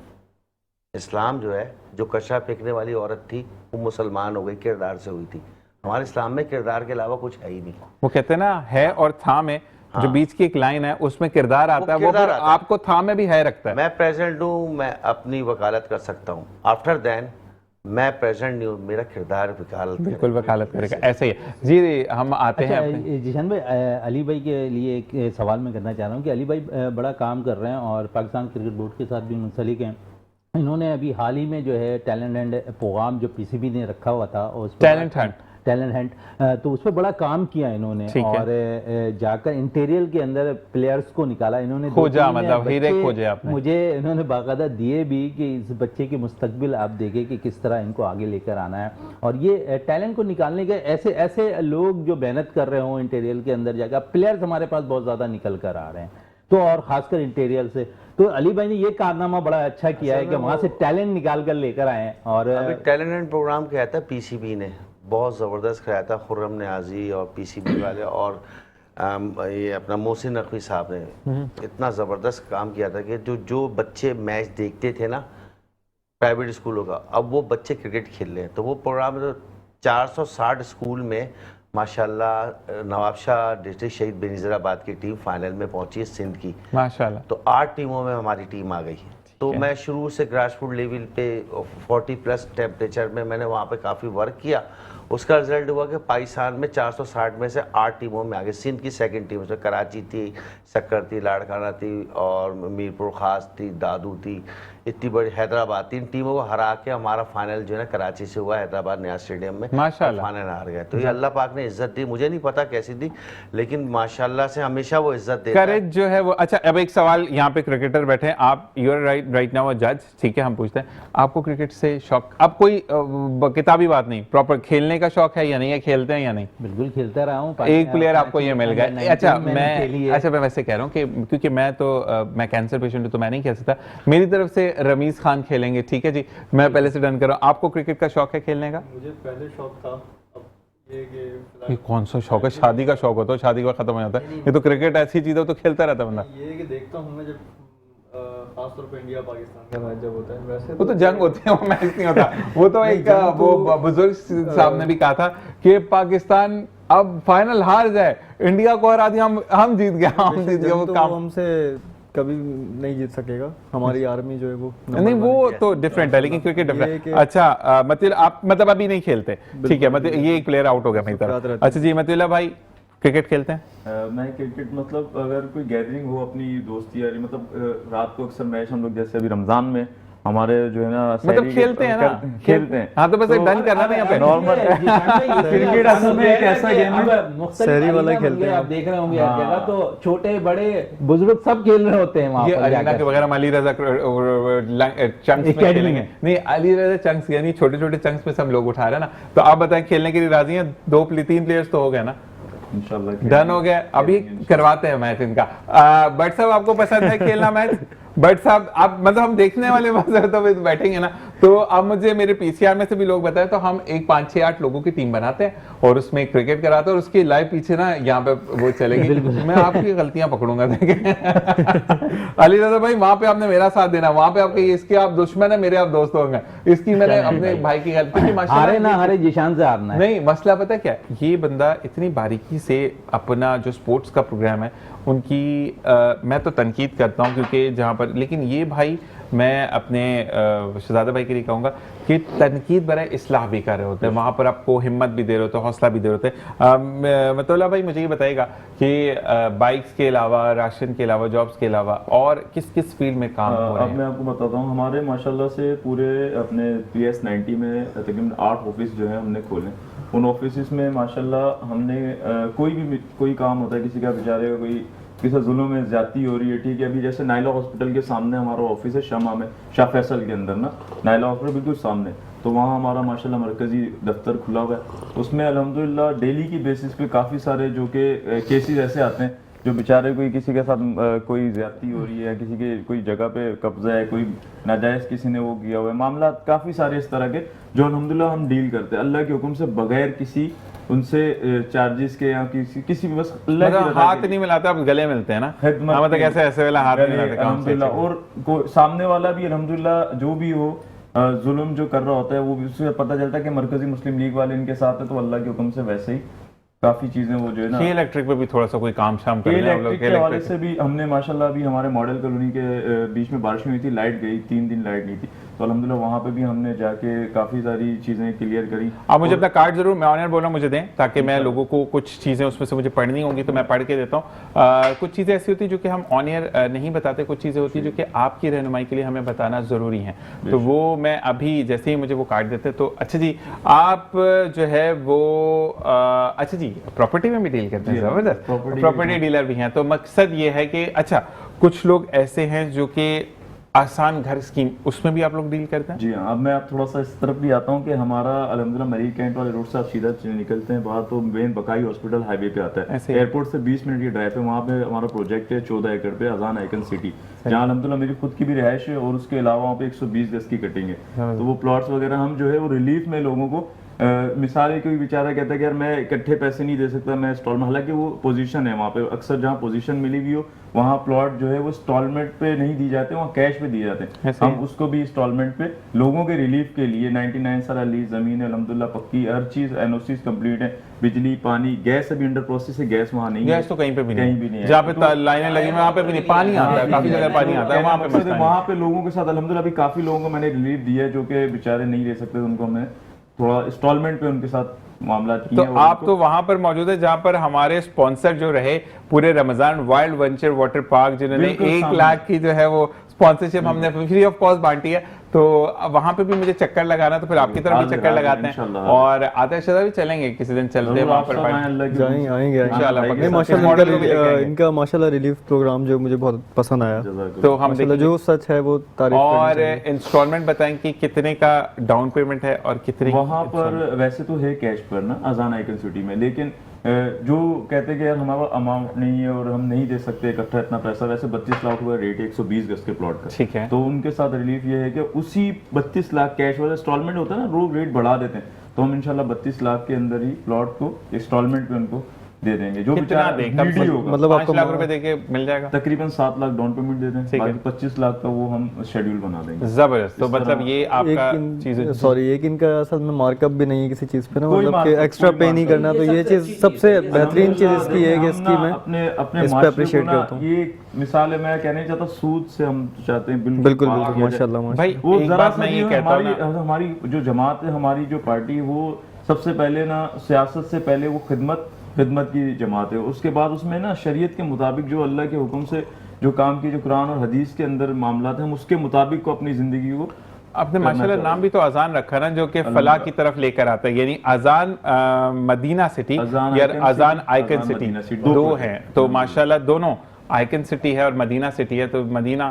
इस्लाम जो है, जो कशा फेंकने वाली औरत थी वो मुसलमान हो गई, किरदार से हुई थी। हमारे इस्लाम में किरदार के अलावा कुछ है ही नहीं। वो कहते हैं ना, है और था में जो बीच की एक लाइन है उसमें किरदार आता है, वो फिर आपको था में भी है रखता है। मैं प्रेजेंट हूँ, मैं अपनी वकालत कर सकता हूँ। आफ्टर देन मैं प्रेजेंट नहीं हूँ, मेरा किरदार वकालत बिल्कुल वकालत करेगा। ऐसे ही है जी। हम आते हैं अपने जिशान भाई, अली भाई के लिए एक सवाल मैं करना चाह रहा हूँ कि अली भाई बड़ा काम कर रहे हैं और पाकिस्तान क्रिकेट बोर्ड के साथ भी मुंसलिक हैं। इन्होंने अभी हाल ही में जो है टैलेंट हंट प्रोग्राम जो पीसीबी ने रखा हुआ था, और उस पर टैलेंट हंट तो उस पर बड़ा काम किया इन्होंने, ठीक है। और जाकर इंटीरियर के अंदर प्लेयर्स को निकाला इन्होंने। खोजा, 2-3 मतलब हीरे बच्चे खोजे आपने। मुझे इन्होंने बाकायदा दिए भी कि इस बच्चे की मुस्तकबिल आप देखें कि किस तरह इनको आगे लेकर आना है, और ये टैलेंट को निकालने के ऐसे ऐसे लोग जो मेहनत कर रहे हों इंटीरियर के अंदर जाकर। प्लेयर्स हमारे पास बहुत ज़्यादा निकल कर आ रहे हैं, तो और खासकर इंटीरियर से। तो अली भाई ने ये कारनामा बड़ा अच्छा किया है कि वहाँ से टैलेंट निकाल कर लेकर आए हैं। और अभी टैलेंट प्रोग्राम किया था पीसीबी ने, बहुत ज़बरदस्त कराया था, खुर्रम न्याजी और पीसीबी वाले और ये अपना मोहसिन नकवी साहब ने इतना ज़बरदस्त काम किया था कि जो बच्चे मैच देखते थे ना प्राइवेट स्कूलों का, अब वो बच्चे क्रिकेट खेल रहे हैं। तो वो प्रोग्राम तो 460 स्कूल में माशाल्लाह नवाब शाह डिस्ट्रिक्ट शहीद बेनज़ीराबाद की टीम फाइनल में पहुंची है सिंध की, माशाल्लाह। तो 8 टीमों में हमारी टीम आ गई। तो मैं शुरू से ग्रासरूट लेवल पे 40+ टेम्परेचर में मैंने वहाँ पे काफ़ी वर्क किया। उसका रिजल्ट हुआ कि पाकिस्तान में 460 में से 8 टीमों में आ गए। सिंध की सेकंड टीम उसमें कराची थी, सक्कर थी, लाड़काना थी और मीरपुर खास थी, दादू थी, इतनी बड़ी हैदराबाद, 3 टीमों को हरा के हमारा फाइनल जो है ना कराची से हुआ, हैदराबाद नया स्टेडियम में माशाल्लाह। फाइनल हार गए। तो ये अल्लाह पाक ने इज्जत दी, मुझे नहीं पता कैसी दी, लेकिन माशाल्लाह से हमेशा वो इज्जत देता है। करेज जो है वो। अच्छा, अब एक सवाल, यहाँ पे क्रिकेटर बैठे हैं, आप you are right now a जज, ठीक है, हम पूछते हैं आपको क्रिकेट से शौक, अब कोई किताबी बात नहीं, प्रॉपर खेलने का शौक है या नहीं है, खेलते हैं या नहीं? बिल्कुल खेलता रहा हूँ। एक प्लेयर आपको ये मिल गया। अच्छा मैं वैसे कह रहा हूँ कि क्योंकि मैं कैंसर पेशेंट हूँ तो मैं नहीं खेल सकता, मेरी तरफ से रमीज खान खेलेंगे, ठीक है जी, मैं पहले से डन कर रहा हूँ। आपको क्रिकेट का शौक है खेलने का? मुझे पहले शौक था, अब ये कि ये कौन सा शौक है? शादी का शौक होता है, शादी का खत्म हो जाता है। ये तो क्रिकेट ऐसी चीज है तो खेलता रहता बंदा। ये कि देखता हूँ मैं जब खासतौर पर इंडिया पाकिस्तान का मैच जब होता है, वैसे वो तो जंग होती है, वो मैच नहीं होता। वो तो एक वो बुजुर्ग साहब ने भी कहा था कि पाकिस्तान अब फाइनल हार जाए, इंडिया को हरा दिया, हम जीत गए, हम जीत गए। वो तो काम हमसे कभी नहीं जीत सकेगा, हमारी आर्मी जो है वो नहीं, वो तो डिफरेंट है, लेकिन क्रिकेट डिफरेंट। अच्छा मतलब आप मतलब अभी नहीं खेलते, ठीक है, मतलब ये एक प्लेयर आउट हो गया मेरी तरफ। अच्छा जी, मतलब भाई क्रिकेट खेलते हैं? मैं क्रिकेट मतलब अगर कोई गैदरिंग हो अपनी दोस्ती यारी, मतलब रात को अक्सर मैच हम लोग, जैसे अभी रमजान में हमारे जो है ना मतलब खेलते हैं ना, खेलते हैं। हाँ, तो बस एक डन करना नहीं यहाँ पे। नॉर्मल क्रिकेट असल में एक ऐसा गेम है, शहरी वाला खेलते हैं। आप देख रहे होंगे हर जगह, तो छोटे बड़े बुजुर्ग सब खेल रहे होते हैं वहाँ ये पर अलीना जाकर। के वगैरह अली रजा चंक्स में Academy खेलेंगे। में। नहीं, अली रजा चंक्स यानी छोटे छोटे चंक्स में सब लोग उठा रहे हैं ना। तो आप बताएं, खेलने के लिए राजी हैं? 2-3 प्लेयर्स तो हो गए ना, इंशाल्लाह डन हो गया। अभी करवाते हैं मैच इनका। बट साहब आपको पसंद है खेलना मैच? बट साहब आप मतलब हम देखने वाले तो बैठेंगे ना, तो अब मुझे मेरे पीसीआर में से भी लोग बताए, तो हम एक 5-6-8 लोगों की टीम बनाते हैं और उसमें क्रिकेट कराते हैं और उसकी लाइव पीछे ना यहाँ पे वो चलेगी। मैं आपकी गलतियां पकड़ूंगा, देखें। अली रजा भाई, वहां पे आपने मेरा साथ देना, वहां पे आपके इसके आप दुश्मन है, मेरे आप दोस्त होंगे। इसकी मैंने अपने भाई की गलती की, हारे ना हारे जिशान से हारना है। नहीं, मसला पता है क्या, ये बंदा इतनी बारीकी से अपना जो स्पोर्ट्स का प्रोग्राम है उनकी मैं तो तनकीद करता हूँ, क्योंकि जहाँ पर, लेकिन ये भाई मैं अपने शहजादा भाई के लिए कहूँगा कि तनकीद बराए इस्लाह भी कर रहे होते हैं, वहाँ पर आपको हिम्मत भी दे रहे होते हैं, हौसला भी दे रहे होते हैं। मतलब भाई मुझे ये बताइएगा कि बाइक्स के अलावा, राशन के अलावा, जॉब्स के अलावा और किस किस फील्ड में काम हो रहे अब हैं? मैं आपको बताता हूँ, हमारे माशाल्लाह से पूरे अपने PS90 में तकरीबन 8 ऑफिस जो है हमने खोले। उन ऑफिस में माशाल्लाह हमने कोई काम होता है, किसी का बेचारे का कोई किसी जुल्म में ज्यादती हो रही है, ठीक है। अभी जैसे नाइला हॉस्पिटल के सामने हमारा ऑफिस है, शमा में, शाह फैसल के अंदर ना, नाइला हॉस्पिटल बिल्कुल सामने, तो वहाँ हमारा माशाल्लाह मरकजी दफ्तर खुला हुआ है। उसमें अल्हम्दुलिल्लाह डेली की बेसिस पे काफ़ी सारे जो कि केसेस ऐसे आते हैं जो बेचारे कोई किसी के साथ कोई ज्यादती हो रही है, किसी के कोई जगह पे कब्जा है, कोई नाजायज़ किसी ने वो किया हुआ है, मामला काफ़ी सारे इस तरह के जो अल्हम्दुलिल्लाह हम डील करते हैं अल्लाह के हुक्म से, बगैर किसी उनसे चार्जेस के या किसी भी, बस अल्लाह की मतलब रज़ा हाथ के नहीं मिलाते, आप गले मिलते हैं ना? खिदमत हाँ, मतलब की- कैसे ऐसे वाला हाथ नहीं मिलाते काम से। अल्हम्दुलिल्लाह। और सामने वाला भी अल्हम्दुलिल्लाह जो भी हो जुल्म जो कर रहा होता है, वो भी उससे पता चलता है कि मरकजी मुस्लिम लीग वाले इनके साथ है, तो अल्लाह के हुक्म से वैसे ही काफी चीजें वो जो है ना, के इलेक्ट्रिक पे भी थोड़ा सा कोई काम शाम कर रहे हैं आप लोग? इलेक्ट्रिक के हवाले से भी हमने माशाल्लाह अभी हमारे मॉडल कॉलोनी के बीच में बारिश हुई थी, लाइट गई, 3 दिन लाइट नहीं थी, तो अल्हम्दुलिल्लाह वहाँ पे भी हमने जाके काफ़ी सारी चीज़ें क्लियर करी। आप मुझे अपना कार्ड जरूर, मैं ऑनर बोल रहा हूँ, मुझे दें ताकि मैं लोगों को कुछ चीज़ें उसमें से मुझे पढ़नी होंगी तो मैं पढ़ के देता हूँ। कुछ चीज़ें ऐसी होती हैं जो कि हम ऑन एयर नहीं बताते, कुछ चीज़ें होती हैं जो कि आपकी रहनुमाई के लिए हमें बताना ज़रूरी है। तो वो मैं अभी जैसे ही मुझे वो कार्ड देते तो अच्छा जी, आप जो है वो अच्छा जी प्रॉपर्टी में भी डील करते हैं, ज़बरदस्त प्रॉपर्टी डीलर भी हैं। तो मकसद ये है कि अच्छा कुछ लोग ऐसे हैं जो कि आसान घर स्कीम, उसमें भी आप लोग डील करते हैं? जी हाँ, अब मैं आप थोड़ा सा इस तरफ भी आता हूँ कि हमारा अल्हम्दुलिल्लाह मरीज कैंट वाले रोड से आप सीधा निकलते हैं बाहर तो मेन बकाई हॉस्पिटल हाईवे पे आता है। ऐसे ही? एयरपोर्ट से 20 मिनट की ड्राइव है, वहाँ पे हमारा प्रोजेक्ट है 14 एकड़ पे अजान आइकन सिटी, जहाँ अल्हम्दुलिल्लाह मेरी खुद की भी रिहाइश है और उसके अलावा वहाँ पे 120 गज की कटिंग है। तो वो प्लॉट्स वगैरह हम जो है वो रिलीफ में लोगों को मिसाल है, कोई बेचारा कहता है कि यार मैं इकट्ठे पैसे नहीं दे सकता, मैं इंस्टॉलमेंट, हालांकि वो पोजीशन है वहाँ पे, अक्सर जहाँ पोजीशन मिली हुई हो वहाँ प्लॉट जो है वो इंस्टॉलमेंट पे नहीं दी जाते, वहाँ कैश पे दिए जाते हैं। ऐसे हम उसको भी इंस्टॉलमेंट पे लोगों के रिलीफ के लिए 99 साल लीज जमीन है अल्हम्दुलिल्लाह पक्की, हर चीज एनओसी कंप्लीट है, बिजली पानी गैस अभी अंडर प्रोसेस है, गैस वहाँ नहीं है, गैस तो कहीं पे भी कहीं नहीं, भी नहीं है। जहाँ पे लाइनें लगी हैं वहाँ पे भी नहीं, पानी आता है, काफी जगह पानी आता है, वहाँ पे मसला नहीं। वहाँ पे लोगों के साथ अल्हम्दुलिल्लाह अभी काफी लोगों को मैंने रिलीफ दिया है जो कि बेचारे नहीं दे सकते, उनको हमने थोड़ा इंस्टॉलमेंट पे उनके साथ मामला किए तो हैं। आप तो वहां पर मौजूद है जहां पर हमारे स्पॉन्सर जो रहे पूरे Ramzan wild venture water park, जिन्होंने बिल्कुल 1 लाख की जो है वो स्पॉन्सरशिप हमने फ्री ऑफ कॉस्ट बांटी है। तो वहां पे भी मुझे चक्कर लगाना, तो फिर आपकी तरफ भी चक्कर लगाते हैं इंशाल्लाह। और आतिश भी चलेंगे किसी दिन, चलते हैं वहां पर जाएंगे आएंगे इंशाल्लाह। नहीं माशाल्लाह इनका माशाल्लाह रिलीफ प्रोग्राम जो मुझे बहुत पसंद आया, तो हम माशाल्लाह जो सच है वो तारीफ और करनी चाहिए। इंस्टॉलमेंट बताएं कि कितने का डाउन पेमेंट है और कितने वहाँ पर वैसे तो है कैश पर ना अजान आइकन सिटी में, लेकिन जो कहते हैं कि यार हमारा अमाउंट नहीं है और हम नहीं दे सकते इकट्ठा इतना पैसा, वैसे 32 लाख रुपए रेट है 120 गज के प्लॉट का, ठीक है। तो उनके साथ रिलीफ ये है कि उसी 32 लाख कैश वाला इंस्टॉलमेंट होता है ना, रोज रेट बढ़ा देते हैं, तो हम इंशाल्लाह 32 लाख के अंदर ही प्लॉट को इंस्टॉलमेंट पे उनको दे देंगे। जो कितना दें, कब needy होगा मतलब 5 लाख रुपए देके मिल जाएगा तकरीबन 7 लाख डाउन पेमेंट दे दें, ठीक है। बाकी 25 लाख का वो हम शेड्यूल बना देंगे। जबरदस्त। तो मतलब ये आपका चीज सॉरी एक इनका असल में मार्कअप भी नहीं है किसी चीज पे ना, कोई मतलब कि markup, एक्स्ट्रा कोई पे नहीं markup। करना, तो ये चीज सबसे बेहतरीन चीज इसकी है कि इसकी मैं अपने इस पे माशरे अप्रिशिएट को ना, करता हूँ। ये मिसाल है, मैं कहना चाहता सूद से हम चाहते हैं बिल्कुल पार बिल्कुल किया जाए। माशाल्लाह भाई वो एक जरा बात सा मैं भी ये हो, कहता हूँ ना, हमारी जो जमात है, हमारी जो पार्टी, वो सबसे पहले ना सियासत से पहले वो खिदमत की जमात है, उसके बाद उसमें ना शरीयत के मुताबिक जो अल्लाह के हुक्म से जो काम की, जो कुरान और हदीस के अंदर मामलात हैं, हम उसके मुताबिक को अपनी जिंदगी को आपने माशाल्लाह नाम भी तो अजान रखा ना, जो कि फलाह की तरफ लेकर आता है, यानी अजान मदीना सिटी अजान या आइकन अजान सिटी, आइकन अजान सिटी, मदीना सिटी, दो दो हैं। तो माशाल्लाह दोनों आइकन सिटी है और मदीना सिटी है। तो मदीना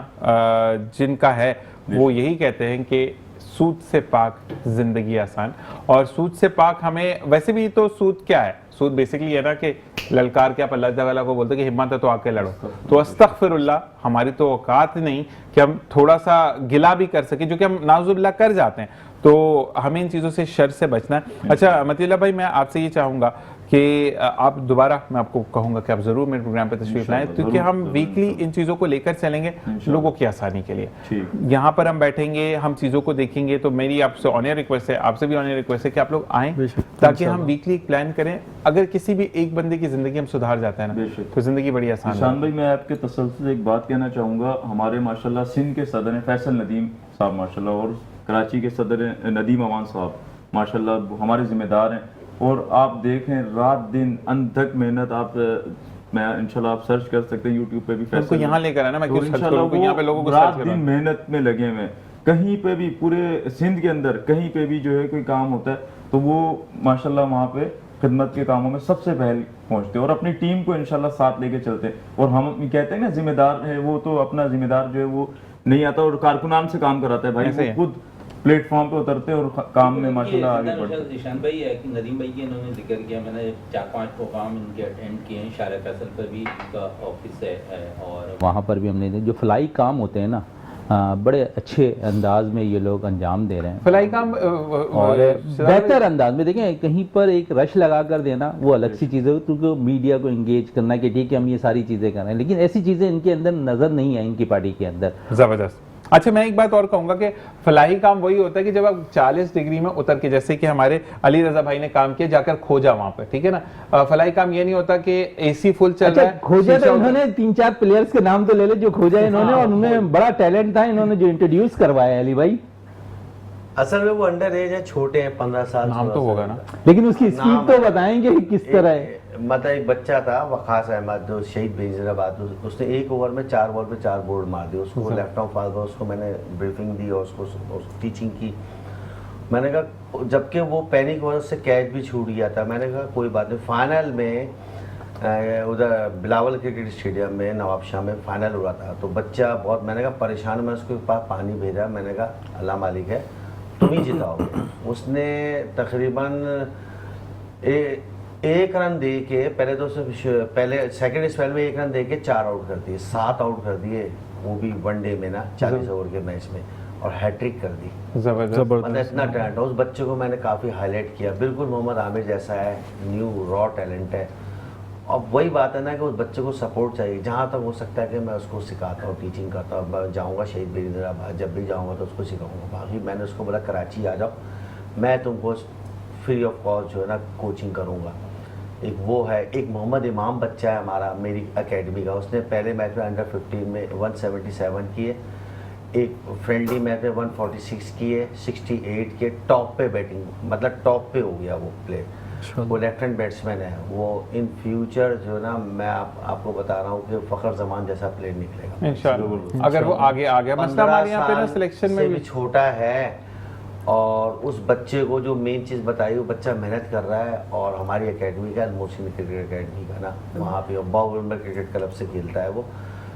जिनका है वो यही कहते हैं कि सूद से पाक जिंदगी आसान, और सूद से पाक हमें वैसे भी तो सूद क्या है, सूद बेसिकली है ना कि ललकार के आप अल्लाह ताला को बोलते कि हिम्मत है तो आके लड़ो, तो अस्तगफिरुल्लाह, हमारी तो औकात नहीं कि हम थोड़ा सा गिला भी कर सके, जो कि हम नाउजुबिल्लाह कर जाते हैं। तो हमें इन चीज़ों से शर से बचना है। अच्छा मतीला भाई, मैं आपसे ये चाहूँगा कि आप दोबारा, मैं आपको कहूँगा कि आप ज़रूर मेरे प्रोग्राम पे तशरीफ लाएं, क्योंकि हम वीकली इन चीज़ों को लेकर चलेंगे लोगों की आसानी के लिए। यहाँ पर हम बैठेंगे, हम चीज़ों को देखेंगे, तो मेरी आपसे ऑनर रिक्वेस्ट है, आपसे भी ऑनर रिक्वेस्ट है कि आप लोग आएँ ताकि हम वीकली प्लान करें। अगर किसी भी एक बंदे की ज़िंदगी हम सुधार जाता है ना, तो ज़िंदगी बड़ी आसान है। निशान भाई, मैं आपके तसल्सल से एक बात कहना चाहूँगा, हमारे माशाल्लाह सिंध के सदर हैं फैसल नदीम साहब माशाल्लाह, और कराची के सदर हैं नदीम अमान साहब माशाल्लाह, हमारे जिम्मेदार हैं, और आप देखें रात दिन अनथक मेहनत, आप मैं इंशाल्लाह आप सर्च कर सकते हैं यूट्यूब पे भी, उनको यहाँ लेकर आना, मैं क्यों सर्च करूँ, यहाँ पे लोगों को रात सर्च दिन करूँ। मेहनत में लगे हुए हैं, कहीं पे भी पूरे सिंध के अंदर कहीं पे भी जो है कोई काम होता है तो वो माशाल्लाह वहाँ पे खिदमत के कामों में सबसे पहले पहुंचते हैं और अपनी टीम को इंशाल्लाह साथ लेके चलते हैं। और हम कहते हैं ना जिम्मेदार है वो, तो अपना जिम्मेदार जो है वो नहीं आता और कारकुनान से काम कराता है भाई, ऐसे वो खुद प्लेटफॉर्म पे उतरते हैं और काम में माशाल्लाह आगे बढ़ते हैं। निशान भाई है कि नदीम भाई के इन्होंने जिक्र किया, मैंने 4-5 प्रोग्राम इनके अटेंड किए हैं, शारा फैसल पर भी इनका ऑफिस है और वहाँ पर भी हमने जो फलाई काम होते हैं ना, बड़े अच्छे अंदाज में ये लोग अंजाम दे रहे हैं फलाई काम और बेहतर अंदाज में। देखें कहीं पर एक रश लगा कर देना वो अलग सी चीज़ है, क्योंकि मीडिया को इंगेज करना कि ठीक है हम ये सारी चीज़ें कर रहे हैं, लेकिन ऐसी चीज़ें इनके अंदर नज़र नहीं है, इनकी पार्टी के अंदर। जबरदस्त। अच्छा मैं एक बात और कहूंगा कि फलाही काम वही होता है कि जब आप 40 डिग्री में उतर के, जैसे कि हमारे अली रजा भाई ने काम किया, जाकर खोजा वहां पर, ठीक है ना। फलाही काम ये नहीं होता कि एसी फुल चल रहा है, खोजा तो उन्होंने 3-4 प्लेयर्स के नाम तो ले ले जो खोजा इन्होंने, और उन्हें बड़ा टैलेंट था, इन्होंने जो इंट्रोड्यूस करवाया अली भाई, असल में वो अंडर एज है, छोटे हैं, 15 साल। नाम 16 तो साल होगा ना? का। लेकिन उसकी स्पीड नाम तो है। बताएंगे कि किस तरह है। मतलब एक बच्चा था वखास अहमद, जो शहीद बेनजीराबाद, उसने 1 ओवर में 4 बॉल पे 4 बोर्ड मार दिए। उसको लेफ्ट आर्म फास्ट बॉल, उसको मैंने ब्रीफिंग दी और उसको टीचिंग की। मैंने कहा, जबकि वो पैनिक हुआ, उससे कैच भी छूट गया था। मैंने कहा कोई बात नहीं। फाइनल में उधर बिलावल क्रिकेट स्टेडियम में नवाबशाह में फाइनल हुआ था, तो बच्चा बहुत, मैंने कहा परेशान, मैं उसके पास पानी भेजा। मैंने कहा अल्लाह मालिक है, तुम ही जिताओगे। उसने तकरीबन एक रन दे के पहले सेकंड स्पेल में 1 रन दे के 4 आउट कर दिए, 7 आउट कर दिए, वो भी वनडे में ना, 40 ओवर के मैच में, और हैट्रिक कर दी। जबरदस्त। मतलब इतना टैलेंट है उस बच्चे को। मैंने काफ़ी हाईलाइट किया, बिल्कुल मोहम्मद आमिर जैसा है, न्यू रॉ टैलेंट है। और वही बात है ना कि उस बच्चे को सपोर्ट चाहिए। जहाँ तक हो सकता है कि मैं उसको सिखाता हूँ, टीचिंग करता हूँ। मैं जाऊँगा शहीद बेनजीराबाद, जब भी जाऊँगा तो उसको सिखाऊंगा। बाकी मैंने उसको बोला कराची आ जाओ, मैं तुमको फ्री ऑफ कॉस्ट जो है ना कोचिंग करूँगा। एक वो है। एक मोहम्मद इमाम बच्चा है हमारा, मेरी एकेडमी का। उसने पहले मैच में अंडर 15 में 177 किए, एक फ्रेंडली मैच में 146 किए, 68 के टॉप पे बैटिंग, मतलब टॉप पे हो गया वो प्लेयर। वो लेफ्ट हैंड बैट्समैन है। वो इन फ्यूचर जो ना, मैं आपको बता रहा हूँ कि फ़खर जमान जैसा प्लेयर निकलेगा इंशाल्लाह, अगर वो आगे आ गया। मसला हमारे यहाँ पे ना सिलेक्शन में भी छोटा है। और उस बच्चे को जो मेन चीज़ बताई, वो बच्चा मेहनत कर रहा है। और हमारी एकेडमी का, मोहसिन क्रिकेट एकेडमी का ना, वहाँ पे बाउल क्रिकेट क्लब से खेलता है वो।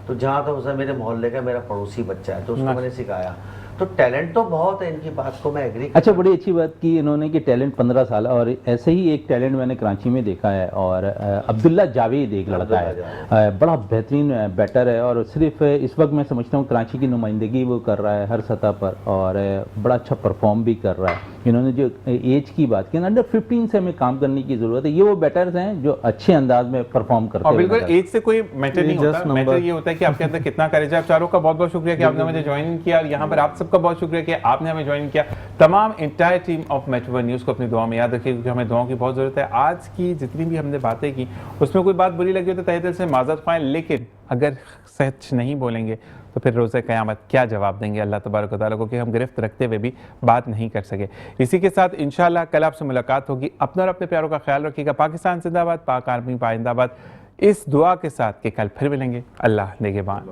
तो जहाँ तक उसने मेरे मोहल्ले का मेरा पड़ोसी बच्चा है, तो उसको मैंने सिखाया। तो टैलेंट तो बहुत है, इनकी बात को मैं एग्री। अच्छा, बड़ी अच्छी बात की इन्होंने कि टैलेंट 15 साल, और ऐसे ही एक टैलेंट मैंने कराची में देखा है। और अब्दुल्ला जावेद एक लड़का है, बड़ा बेहतरीन बैटर है। और सिर्फ इस वक्त मैं समझता हूँ कराची की नुमाइंदगी वो कर रहा है हर सतह पर, और बड़ा अच्छा परफॉर्म भी कर रहा है। इन्होंने जो एज की बात की, अंडर 15 से हमें काम करने की ज़रूरत है। ये वो बैटर्स हैं जो अच्छे अंदाज में परफॉर्म करते हैं। और बिल्कुल एज से कोई मैटर नहीं होता। मैटर ये होता है कि आपके अंदर कितना करेज है। आप चारों का बहुत बहुत शुक्रिया कि आपने मुझे ज्वाइन किया, और यहाँ पर आप सबका बहुत शुक्रिया कि आपने हमें ज्वाइन किया। तमाम entire team of metro news को अपनी दुआ में याद रखिए, क्योंकि हमें दुआओं की बहुत ज़रूरत है। आज की जितनी भी हमने बातें की, उसमें कोई बात बुरी लगी हो तो तहे दिल से माज़रत ख्वाह, लेकिन अगर सच नहीं बोलेंगे तो फिर रोज़े क़यामत क्या जवाब देंगे अल्लाह तबारक व तआला को, कि हम गिरफ्त रखते हुए भी बात नहीं कर सके। इसी के साथ इंशाअल्लाह कल आपसे मुलाकात होगी। अपना और अपने प्यारों का ख्याल रखिएगा। पाकिस्तान जिंदाबाद, पाक आर्मी पाइंदाबाद, इस दुआ के साथ कि कल फिर मिलेंगे। अल्लाह निगहबान।